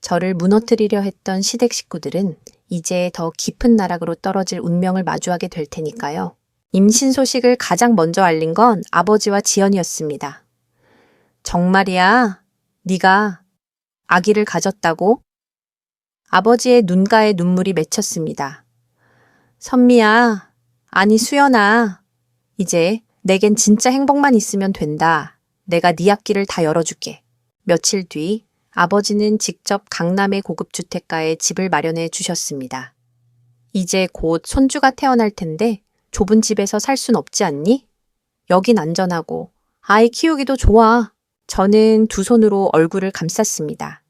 저를 무너뜨리려 했던 시댁 식구들은 이제 더 깊은 나락으로 떨어질 운명을 마주하게 될 테니까요. 임신 소식을 가장 먼저 알린 건 아버지와 지연이었습니다. 정말이야? 네가 아기를 가졌다고? 아버지의 눈가에 눈물이 맺혔습니다. 선미야, 아니 수연아, 이제 내겐 진짜 행복만 있으면 된다. 내가 네 앞길을 다 열어줄게. 며칠 뒤 아버지는 직접 강남의 고급 주택가에 집을 마련해 주셨습니다. 이제 곧 손주가 태어날 텐데 좁은 집에서 살 순 없지 않니? 여긴 안전하고 아이 키우기도 좋아. 저는 두 손으로 얼굴을 감쌌습니다.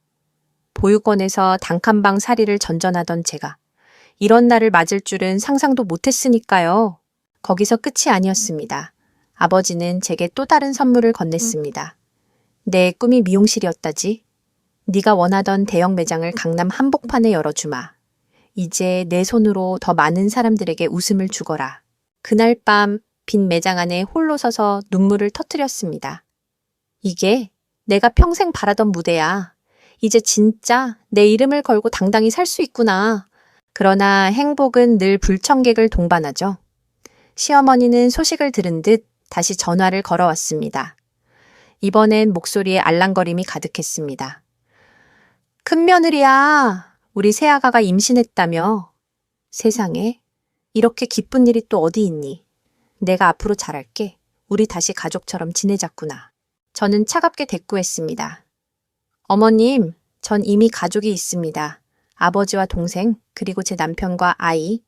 보육원에서 단칸방 살이를 전전하던 제가 이런 날을 맞을 줄은 상상도 못했으니까요. 거기서 끝이 아니었습니다. 아버지는 제게 또 다른 선물을 건넸습니다. 내 꿈이 미용실이었다지. 네가 원하던 대형 매장을 강남 한복판에 열어주마. 이제 내 손으로 더 많은 사람들에게 웃음을 주거라. 그날 밤 빈 매장 안에 홀로 서서 눈물을 터뜨렸습니다. 이게 내가 평생 바라던 무대야. 이제 진짜 내 이름을 걸고 당당히 살 수 있구나. 그러나 행복은 늘 불청객을 동반하죠. 시어머니는 소식을 들은 듯 다시 전화를 걸어왔습니다. 이번엔 목소리에 알랑거림이 가득했습니다. 큰며느리야, 우리 새아가가 임신했다며. 세상에, 이렇게 기쁜 일이 또 어디 있니? 내가 앞으로 잘할게. 우리 다시 가족처럼 지내자꾸나. 저는 차갑게 대꾸했습니다. 어머님, 전 이미 가족이 있습니다. 아버지와 동생, 그리고 제 남편과 아이.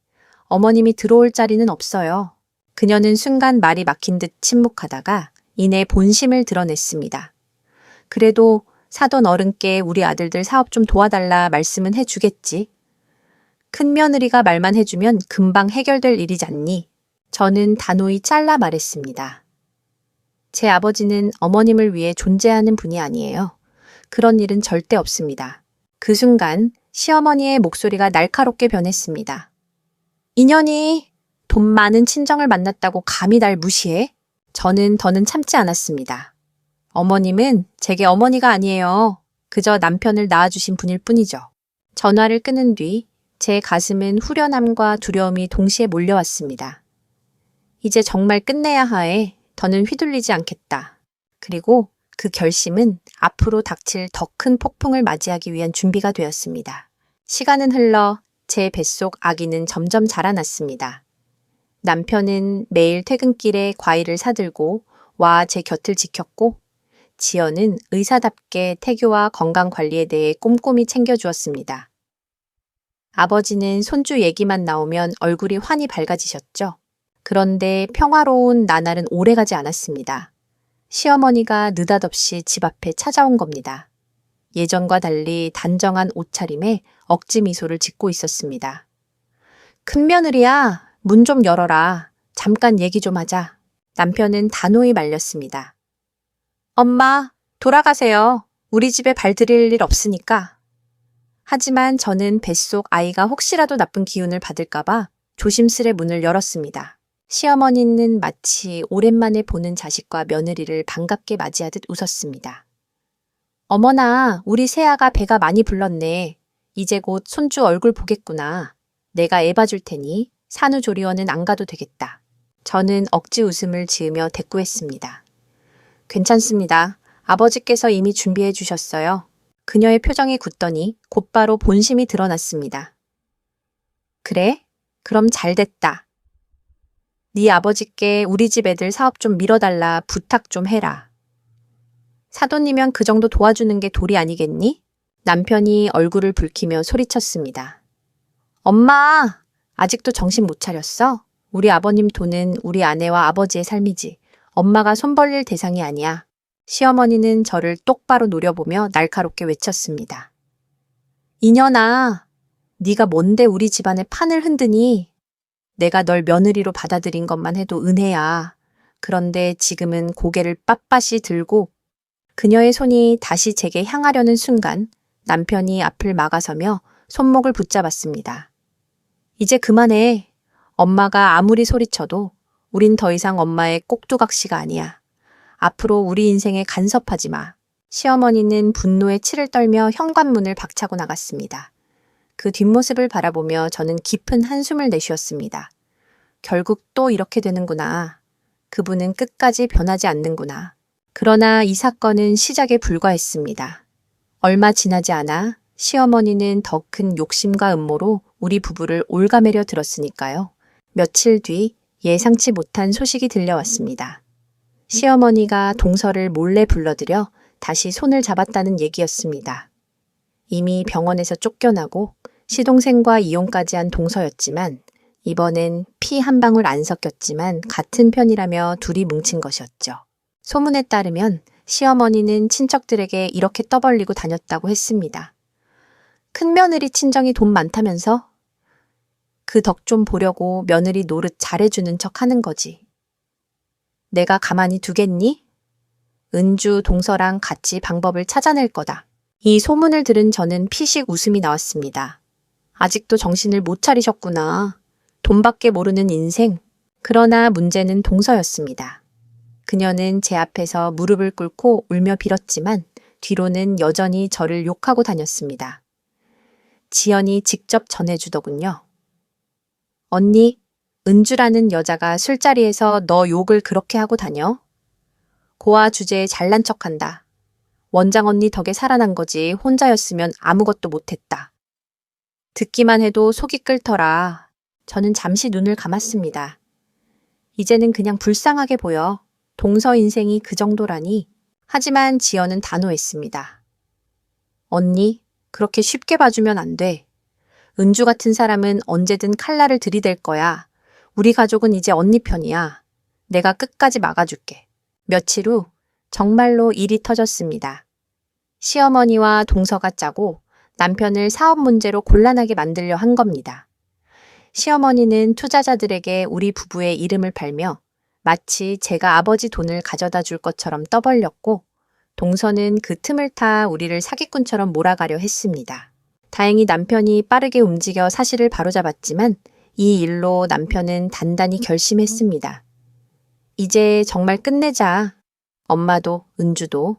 어머님이 들어올 자리는 없어요. 그녀는 순간 말이 막힌 듯 침묵하다가 이내 본심을 드러냈습니다. 그래도 사돈 어른께 우리 아들들 사업 좀 도와달라 말씀은 해주겠지. 큰며느리가 말만 해주면 금방 해결될 일이잖니. 저는 단호히 잘라 말했습니다. 제 아버지는 어머님을 위해 존재하는 분이 아니에요. 그런 일은 절대 없습니다. 그 순간 시어머니의 목소리가 날카롭게 변했습니다. 인연이 돈 많은 친정을 만났다고 감히 날 무시해? 저는 더는 참지 않았습니다. 어머님은 제게 어머니가 아니에요. 그저 남편을 낳아주신 분일 뿐이죠. 전화를 끊은 뒤 제 가슴은 후련함과 두려움이 동시에 몰려왔습니다. 이제 정말 끝내야 하에 더는 휘둘리지 않겠다. 그리고 그 결심은 앞으로 닥칠 더 큰 폭풍을 맞이하기 위한 준비가 되었습니다. 시간은 흘러 제 뱃속 아기는 점점 자라났습니다. 남편은 매일 퇴근길에 과일을 사들고 와 제 곁을 지켰고 지연은 의사답게 태교와 건강관리에 대해 꼼꼼히 챙겨주었습니다. 아버지는 손주 얘기만 나오면 얼굴이 환히 밝아지셨죠. 그런데 평화로운 나날은 오래가지 않았습니다. 시어머니가 느닷없이 집 앞에 찾아온 겁니다. 예전과 달리 단정한 옷차림에 억지 미소를 짓고 있었습니다. 큰며느리야, 문 좀 열어라. 잠깐 얘기 좀 하자. 남편은 단호히 말렸습니다. 엄마, 돌아가세요. 우리 집에 발들일 일 없으니까. 하지만 저는 뱃속 아이가 혹시라도 나쁜 기운을 받을까봐 조심스레 문을 열었습니다. 시어머니는 마치 오랜만에 보는 자식과 며느리를 반갑게 맞이하듯 웃었습니다. 어머나, 우리 새아가 배가 많이 불렀네. 이제 곧 손주 얼굴 보겠구나. 내가 애 봐줄 테니 산후조리원은 안 가도 되겠다. 저는 억지 웃음을 지으며 대꾸했습니다. 괜찮습니다. 아버지께서 이미 준비해 주셨어요. 그녀의 표정이 굳더니 곧바로 본심이 드러났습니다. 그래? 그럼 잘 됐다. 네 아버지께 우리 집 애들 사업 좀 밀어달라 부탁 좀 해라. 사돈이면 그 정도 도와주는 게 도리 아니겠니? 남편이 얼굴을 붉히며 소리쳤습니다. 엄마! 아직도 정신 못 차렸어? 우리 아버님 돈은 우리 아내와 아버지의 삶이지. 엄마가 손 벌릴 대상이 아니야. 시어머니는 저를 똑바로 노려보며 날카롭게 외쳤습니다. 이년아, 네가 뭔데 우리 집안의 판을 흔드니? 내가 널 며느리로 받아들인 것만 해도 은혜야. 그런데 지금은 고개를 빳빳이 들고 그녀의 손이 다시 제게 향하려는 순간 남편이 앞을 막아서며 손목을 붙잡았습니다. 이제 그만해. 엄마가 아무리 소리쳐도 우린 더 이상 엄마의 꼭두각시가 아니야. 앞으로 우리 인생에 간섭하지 마. 시어머니는 분노에 치를 떨며 현관문을 박차고 나갔습니다. 그 뒷모습을 바라보며 저는 깊은 한숨을 내쉬었습니다. 결국 또 이렇게 되는구나. 그분은 끝까지 변하지 않는구나. 그러나 이 사건은 시작에 불과했습니다. 얼마 지나지 않아 시어머니는 더 큰 욕심과 음모로 우리 부부를 올가매려 들었으니까요. 며칠 뒤 예상치 못한 소식이 들려왔습니다. 시어머니가 동서를 몰래 불러들여 다시 손을 잡았다는 얘기였습니다. 이미 병원에서 쫓겨나고 시동생과 이혼까지 한 동서였지만 이번엔 피 한 방울 안 섞였지만 같은 편이라며 둘이 뭉친 것이었죠. 소문에 따르면 시어머니는 친척들에게 이렇게 떠벌리고 다녔다고 했습니다. 큰며느리 친정이 돈 많다면서? 그 덕 좀 보려고 며느리 노릇 잘해주는 척 하는 거지. 내가 가만히 두겠니? 은주, 동서랑 같이 방법을 찾아낼 거다. 이 소문을 들은 저는 피식 웃음이 나왔습니다. 아직도 정신을 못 차리셨구나. 돈밖에 모르는 인생. 그러나 문제는 동서였습니다. 그녀는 제 앞에서 무릎을 꿇고 울며 빌었지만 뒤로는 여전히 저를 욕하고 다녔습니다. 지연이 직접 전해주더군요. 언니, 은주라는 여자가 술자리에서 너 욕을 그렇게 하고 다녀? 고아 주제에 잘난 척한다. 원장 언니 덕에 살아난 거지 혼자였으면 아무것도 못했다. 듣기만 해도 속이 끓더라. 저는 잠시 눈을 감았습니다. 이제는 그냥 불쌍하게 보여. 동서 인생이 그 정도라니. 하지만 지연은 단호했습니다. 언니, 그렇게 쉽게 봐주면 안 돼. 은주 같은 사람은 언제든 칼날을 들이댈 거야. 우리 가족은 이제 언니 편이야. 내가 끝까지 막아줄게. 며칠 후 정말로 일이 터졌습니다. 시어머니와 동서가 짜고 남편을 사업 문제로 곤란하게 만들려 한 겁니다. 시어머니는 투자자들에게 우리 부부의 이름을 팔며 마치 제가 아버지 돈을 가져다 줄 것처럼 떠벌렸고 동서는 그 틈을 타 우리를 사기꾼처럼 몰아가려 했습니다. 다행히 남편이 빠르게 움직여 사실을 바로잡았지만 이 일로 남편은 단단히 결심했습니다. 이제 정말 끝내자. 엄마도 은주도.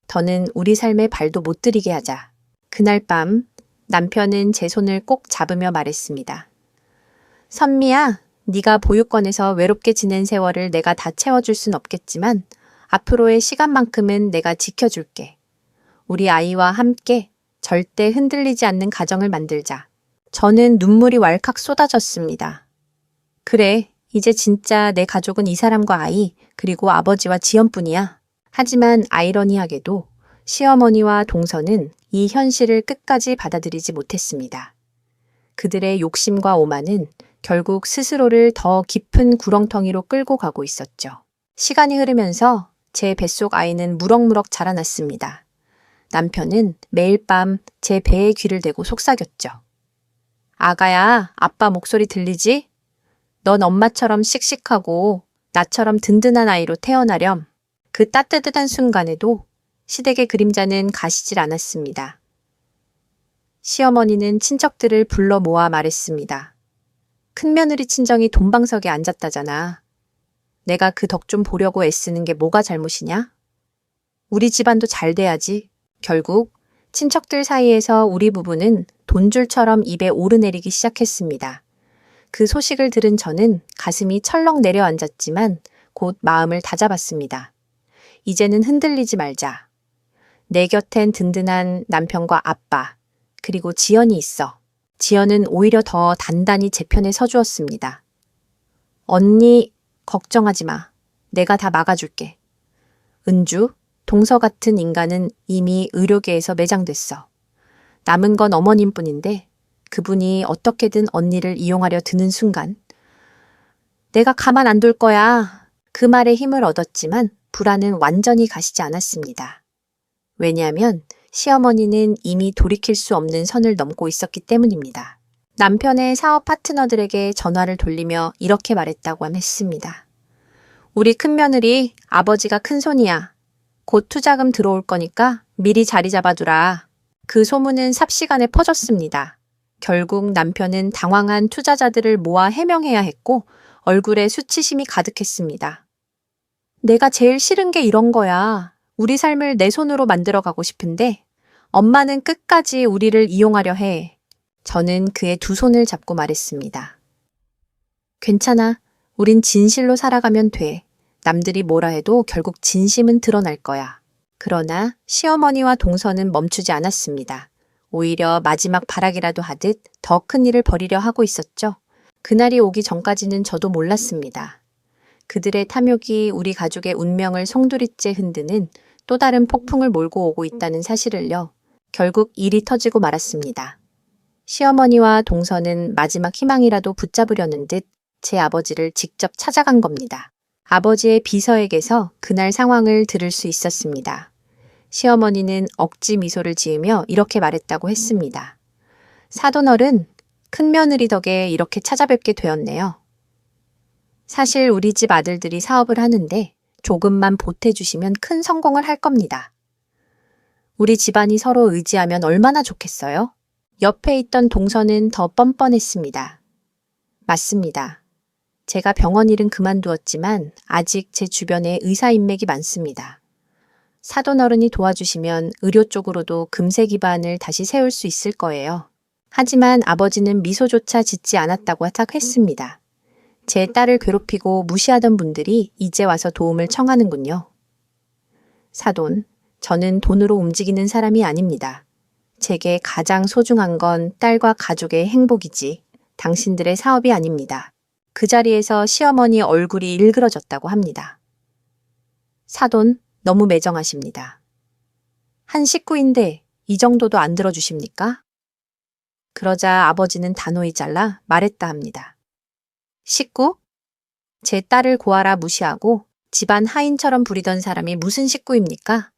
더는 우리 삶에 발도 못 들이게 하자. 그날 밤 남편은 제 손을 꼭 잡으며 말했습니다. 선미야, 네가 보육원에서 외롭게 지낸 세월을 내가 다 채워줄 순 없겠지만 앞으로의 시간만큼은 내가 지켜줄게. 우리 아이와 함께 절대 흔들리지 않는 가정을 만들자. 저는 눈물이 왈칵 쏟아졌습니다. 그래, 이제 진짜 내 가족은 이 사람과 아이, 그리고 아버지와 지연뿐이야. 하지만 아이러니하게도 시어머니와 동서는 이 현실을 끝까지 받아들이지 못했습니다. 그들의 욕심과 오만은 결국 스스로를 더 깊은 구렁텅이로 끌고 가고 있었죠. 시간이 흐르면서 제 뱃속 아이는 무럭무럭 자라났습니다. 남편은 매일 밤 제 배에 귀를 대고 속삭였죠. 아가야, 아빠 목소리 들리지? 넌 엄마처럼 씩씩하고 나처럼 든든한 아이로 태어나렴. 그 따뜻한 순간에도 시댁의 그림자는 가시질 않았습니다. 시어머니는 친척들을 불러 모아 말했습니다. 큰며느리 친정이 돈방석에 앉았다잖아. 내가 그 덕 좀 보려고 애쓰는 게 뭐가 잘못이냐? 우리 집안도 잘 돼야지. 결국 친척들 사이에서 우리 부부는 돈줄처럼 입에 오르내리기 시작했습니다. 그 소식을 들은 저는 가슴이 철렁 내려앉았지만 곧 마음을 다잡았습니다. 이제는 흔들리지 말자. 내 곁엔 든든한 남편과 아빠, 그리고 지연이 있어. 지연은 오히려 더 단단히 제 편에 서주었습니다. 언니, 걱정하지 마. 내가 다 막아줄게. 은주, 동서 같은 인간은 이미 의료계에서 매장됐어. 남은 건 어머님뿐인데 그분이 어떻게든 언니를 이용하려 드는 순간 내가 가만 안 둘 거야. 그 말에 힘을 얻었지만 불안은 완전히 가시지 않았습니다. 왜냐하면 시어머니는 이미 돌이킬 수 없는 선을 넘고 있었기 때문입니다. 남편의 사업 파트너들에게 전화를 돌리며 이렇게 말했다고 했습니다. 우리 큰며느리 아버지가 큰손이야. 곧 투자금 들어올 거니까 미리 자리 잡아두라. 그 소문은 삽시간에 퍼졌습니다. 결국 남편은 당황한 투자자들을 모아 해명해야 했고 얼굴에 수치심이 가득했습니다. 내가 제일 싫은 게 이런 거야. 우리 삶을 내 손으로 만들어가고 싶은데 엄마는 끝까지 우리를 이용하려 해. 저는 그의 두 손을 잡고 말했습니다. 괜찮아. 우린 진실로 살아가면 돼. 남들이 뭐라 해도 결국 진심은 드러날 거야. 그러나 시어머니와 동서는 멈추지 않았습니다. 오히려 마지막 발악이라도 하듯 더 큰 일을 벌이려 하고 있었죠. 그날이 오기 전까지는 저도 몰랐습니다. 그들의 탐욕이 우리 가족의 운명을 송두리째 흔드는 또 다른 폭풍을 몰고 오고 있다는 사실을요. 결국 일이 터지고 말았습니다. 시어머니와 동서는 마지막 희망이라도 붙잡으려는 듯 제 아버지를 직접 찾아간 겁니다. 아버지의 비서에게서 그날 상황을 들을 수 있었습니다. 시어머니는 억지 미소를 지으며 이렇게 말했다고 했습니다. 사돈어른, 큰며느리 덕에 이렇게 찾아뵙게 되었네요. 사실 우리 집 아들들이 사업을 하는데 조금만 보태주시면 큰 성공을 할 겁니다. 우리 집안이 서로 의지하면 얼마나 좋겠어요? 옆에 있던 동서는 더 뻔뻔했습니다. 맞습니다. 제가 병원 일은 그만두었지만 아직 제 주변에 의사 인맥이 많습니다. 사돈어른이 도와주시면 의료 쪽으로도 금세 기반을 다시 세울 수 있을 거예요. 하지만 아버지는 미소조차 짓지 않았다고 했습니다. 제 딸을 괴롭히고 무시하던 분들이 이제 와서 도움을 청하는군요. 사돈, 저는 돈으로 움직이는 사람이 아닙니다. 제게 가장 소중한 건 딸과 가족의 행복이지 당신들의 사업이 아닙니다. 그 자리에서 시어머니 얼굴이 일그러졌다고 합니다. 사돈, 너무 매정하십니다. 한 식구인데 이 정도도 안 들어주십니까? 그러자 아버지는 단호히 잘라 말했다 합니다. 식구? 제 딸을 고아라 무시하고 집안 하인처럼 부리던 사람이 무슨 식구입니까?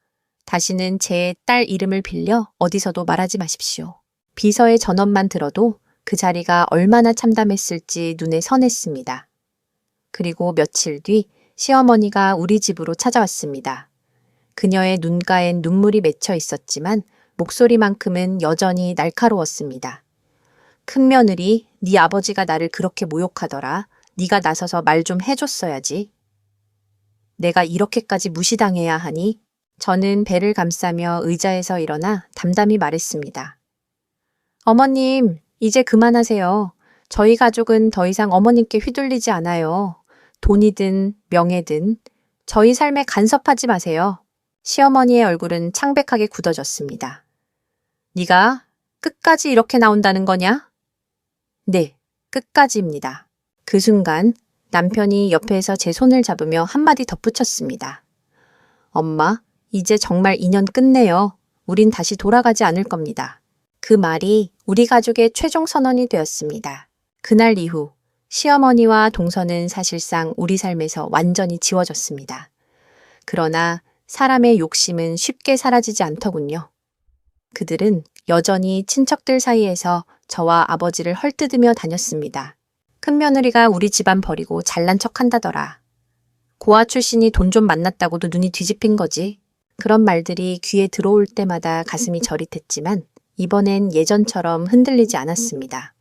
다시는 제 딸 이름을 빌려 어디서도 말하지 마십시오. 비서의 전원만 들어도 그 자리가 얼마나 참담했을지 눈에 선했습니다. 그리고 며칠 뒤 시어머니가 우리 집으로 찾아왔습니다. 그녀의 눈가엔 눈물이 맺혀 있었지만 목소리만큼은 여전히 날카로웠습니다. 큰며느리, 네 아버지가 나를 그렇게 모욕하더라. 네가 나서서 말 좀 해줬어야지. 내가 이렇게까지 무시당해야 하니? 저는 배를 감싸며 의자에서 일어나 담담히 말했습니다. 어머님, 이제 그만하세요. 저희 가족은 더 이상 어머님께 휘둘리지 않아요. 돈이든 명예든 저희 삶에 간섭하지 마세요. 시어머니의 얼굴은 창백하게 굳어졌습니다. 네가 끝까지 이렇게 나온다는 거냐? 네, 끝까지입니다. 그 순간 남편이 옆에서 제 손을 잡으며 한마디 덧붙였습니다. 엄마, 이제 정말 인연 끝내요. 우린 다시 돌아가지 않을 겁니다. 그 말이 우리 가족의 최종 선언이 되었습니다. 그날 이후 시어머니와 동서는 사실상 우리 삶에서 완전히 지워졌습니다. 그러나 사람의 욕심은 쉽게 사라지지 않더군요. 그들은 여전히 친척들 사이에서 저와 아버지를 헐뜯으며 다녔습니다. 큰며느리가 우리 집안 버리고 잘난 척 한다더라. 고아 출신이 돈 좀 만났다고도 눈이 뒤집힌 거지. 그런 말들이 귀에 들어올 때마다 가슴이 저릿했지만 이번엔 예전처럼 흔들리지 않았습니다.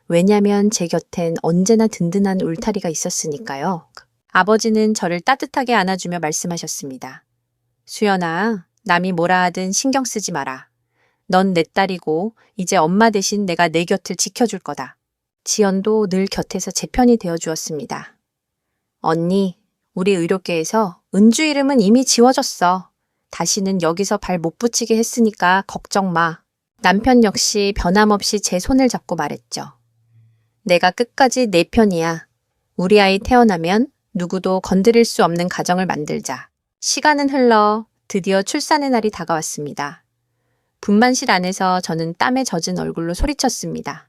왜냐면 제 곁엔 언제나 든든한 울타리가 있었으니까요. 아버지는 저를 따뜻하게 안아주며 말씀하셨습니다. 수연아, 남이 뭐라 하든 신경 쓰지 마라. 넌 내 딸이고 이제 엄마 대신 내가 내 곁을 지켜줄 거다. 지연도 늘 곁에서 제 편이 되어주었습니다. 언니, 우리 의료계에서 은주 이름은 이미 지워졌어. 다시는 여기서 발 못 붙이게 했으니까 걱정 마. 남편 역시 변함없이 제 손을 잡고 말했죠. 내가 끝까지 내 편이야. 우리 아이 태어나면 누구도 건드릴 수 없는 가정을 만들자. 시간은 흘러 드디어 출산의 날이 다가왔습니다. 분만실 안에서 저는 땀에 젖은 얼굴로 소리쳤습니다.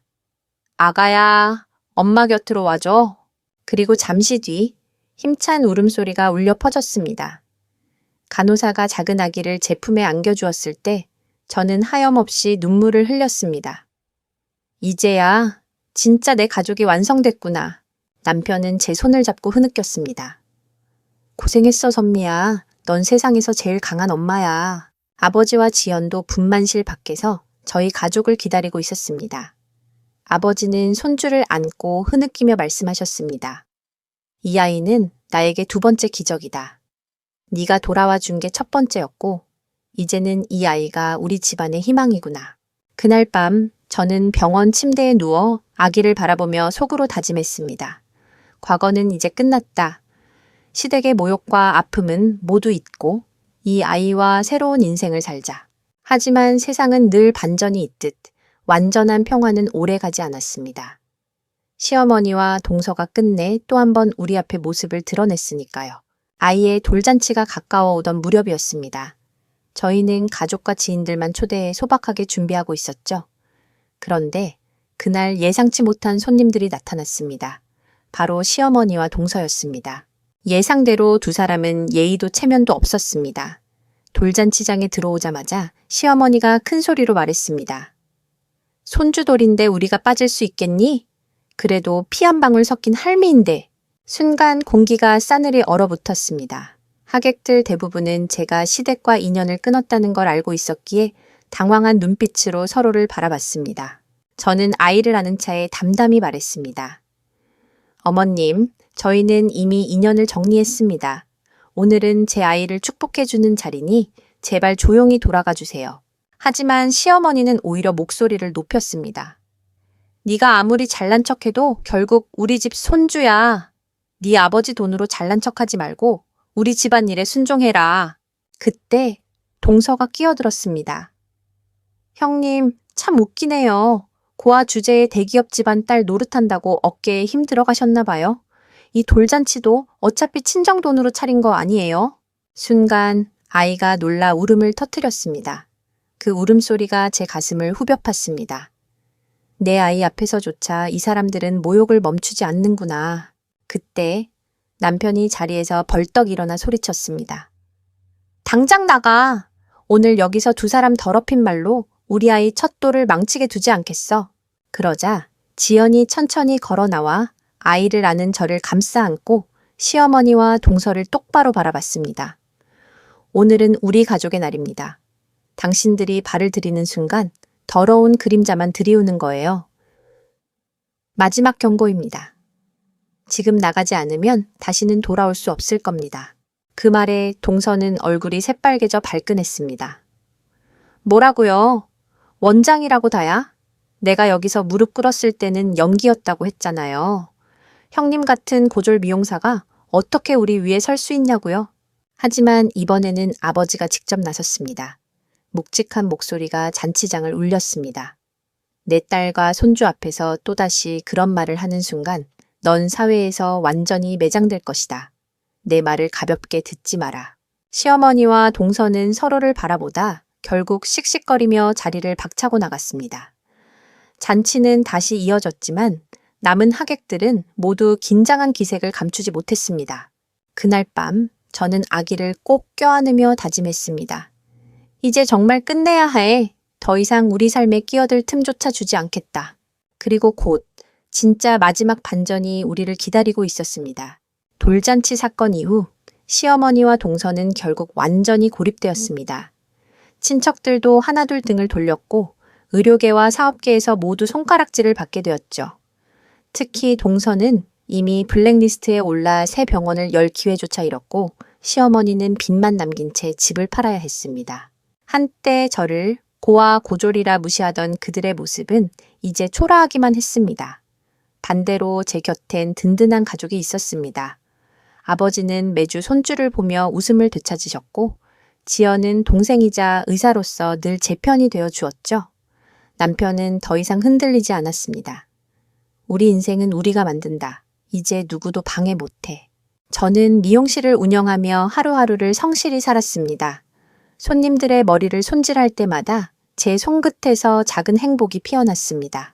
아가야, 엄마 곁으로 와줘. 그리고 잠시 뒤 힘찬 울음소리가 울려 퍼졌습니다. 간호사가 작은 아기를 제 품에 안겨주었을 때 저는 하염없이 눈물을 흘렸습니다. 이제야 진짜 내 가족이 완성됐구나. 남편은 제 손을 잡고 흐느꼈습니다. 고생했어, 선미야. 넌 세상에서 제일 강한 엄마야. 아버지와 지연도 분만실 밖에서 저희 가족을 기다리고 있었습니다. 아버지는 손주를 안고 흐느끼며 말씀하셨습니다. 이 아이는 나에게 두 번째 기적이다. 네가 돌아와 준 게 첫 번째였고 이제는 이 아이가 우리 집안의 희망이구나. 그날 밤 저는 병원 침대에 누워 아기를 바라보며 속으로 다짐했습니다. 과거는 이제 끝났다. 시댁의 모욕과 아픔은 모두 잊고 이 아이와 새로운 인생을 살자. 하지만 세상은 늘 반전이 있듯 완전한 평화는 오래 가지 않았습니다. 시어머니와 동서가 끝내 또 한 번 우리 앞에 모습을 드러냈으니까요. 아이의 돌잔치가 가까워 오던 무렵이었습니다. 저희는 가족과 지인들만 초대해 소박하게 준비하고 있었죠. 그런데 그날 예상치 못한 손님들이 나타났습니다. 바로 시어머니와 동서였습니다. 예상대로 두 사람은 예의도 체면도 없었습니다. 돌잔치장에 들어오자마자 시어머니가 큰 소리로 말했습니다. 손주돌인데 우리가 빠질 수 있겠니? 그래도 피 한 방울 섞인 할미인데. 순간 공기가 싸늘히 얼어붙었습니다. 하객들 대부분은 제가 시댁과 인연을 끊었다는 걸 알고 있었기에 당황한 눈빛으로 서로를 바라봤습니다. 저는 아이를 안은 차에 담담히 말했습니다. 어머님, 저희는 이미 인연을 정리했습니다. 오늘은 제 아이를 축복해주는 자리니 제발 조용히 돌아가 주세요. 하지만 시어머니는 오히려 목소리를 높였습니다. 네가 아무리 잘난 척해도 결국 우리 집 손주야. 네 아버지 돈으로 잘난 척하지 말고 우리 집안일에 순종해라. 그때 동서가 끼어들었습니다. 형님, 참 웃기네요. 고아 주제에 대기업 집안 딸 노릇한다고 어깨에 힘 들어가셨나 봐요. 이 돌잔치도 어차피 친정 돈으로 차린 거 아니에요? 순간 아이가 놀라 울음을 터뜨렸습니다. 그 울음소리가 제 가슴을 후벼 팠습니다. 내 아이 앞에서조차 이 사람들은 모욕을 멈추지 않는구나. 그때 남편이 자리에서 벌떡 일어나 소리쳤습니다. 당장 나가! 오늘 여기서 두 사람 더럽힌 말로 우리 아이 첫 돌을 망치게 두지 않겠어. 그러자 지연이 천천히 걸어 나와 아이를 안은 저를 감싸 안고 시어머니와 동서를 똑바로 바라봤습니다. 오늘은 우리 가족의 날입니다. 당신들이 발을 들이는 순간 더러운 그림자만 들이우는 거예요. 마지막 경고입니다. 지금 나가지 않으면 다시는 돌아올 수 없을 겁니다. 그 말에 동서는 얼굴이 새빨개져 발끈했습니다. 뭐라고요? 원장이라고 다야? 내가 여기서 무릎 꿇었을 때는 연기였다고 했잖아요. 형님 같은 고졸 미용사가 어떻게 우리 위에 설 수 있냐고요? 하지만 이번에는 아버지가 직접 나섰습니다. 묵직한 목소리가 잔치장을 울렸습니다. 내 딸과 손주 앞에서 또다시 그런 말을 하는 순간 넌 사회에서 완전히 매장될 것이다. 내 말을 가볍게 듣지 마라. 시어머니와 동서는 서로를 바라보다 결국 씩씩거리며 자리를 박차고 나갔습니다. 잔치는 다시 이어졌지만 남은 하객들은 모두 긴장한 기색을 감추지 못했습니다. 그날 밤 저는 아기를 꼭 껴안으며 다짐했습니다. 이제 정말 끝내야 해. 더 이상 우리 삶에 끼어들 틈조차 주지 않겠다. 그리고 곧 진짜 마지막 반전이 우리를 기다리고 있었습니다. 돌잔치 사건 이후 시어머니와 동서는 결국 완전히 고립되었습니다. 친척들도 하나둘 등을 돌렸고 의료계와 사업계에서 모두 손가락질을 받게 되었죠. 특히 동서는 이미 블랙리스트에 올라 새 병원을 열 기회조차 잃었고 시어머니는 빚만 남긴 채 집을 팔아야 했습니다. 한때 저를 고아 고졸이라 무시하던 그들의 모습은 이제 초라하기만 했습니다. 반대로 제 곁엔 든든한 가족이 있었습니다. 아버지는 매주 손주를 보며 웃음을 되찾으셨고 지연은 동생이자 의사로서 늘 제 편이 되어 주었죠. 남편은 더 이상 흔들리지 않았습니다. 우리 인생은 우리가 만든다. 이제 누구도 방해 못해. 저는 미용실을 운영하며 하루하루를 성실히 살았습니다. 손님들의 머리를 손질할 때마다 제 손끝에서 작은 행복이 피어났습니다.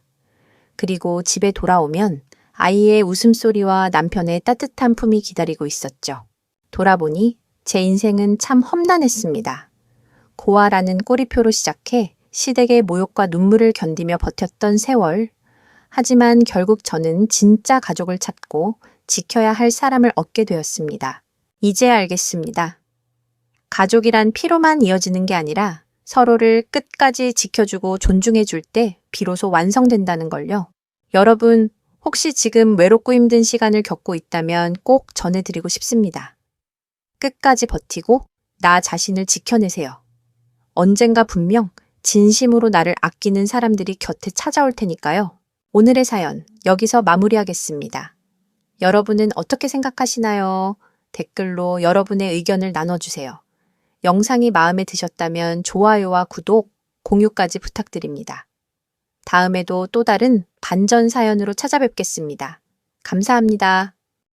그리고 집에 돌아오면 아이의 웃음소리와 남편의 따뜻한 품이 기다리고 있었죠. 돌아보니 제 인생은 참 험난했습니다. 고아라는 꼬리표로 시작해 시댁의 모욕과 눈물을 견디며 버텼던 세월. 하지만 결국 저는 진짜 가족을 찾고 지켜야 할 사람을 얻게 되었습니다. 이제 알겠습니다. 가족이란 피로만 이어지는 게 아니라 서로를 끝까지 지켜주고 존중해줄 때 비로소 완성된다는 걸요. 여러분, 혹시 지금 외롭고 힘든 시간을 겪고 있다면 꼭 전해드리고 싶습니다. 끝까지 버티고 나 자신을 지켜내세요. 언젠가 분명 진심으로 나를 아끼는 사람들이 곁에 찾아올 테니까요. 오늘의 사연 여기서 마무리하겠습니다. 여러분은 어떻게 생각하시나요? 댓글로 여러분의 의견을 나눠주세요. 영상이 마음에 드셨다면 좋아요와 구독, 공유까지 부탁드립니다. 다음에도 또 다른 반전 사연으로 찾아뵙겠습니다. 감사합니다.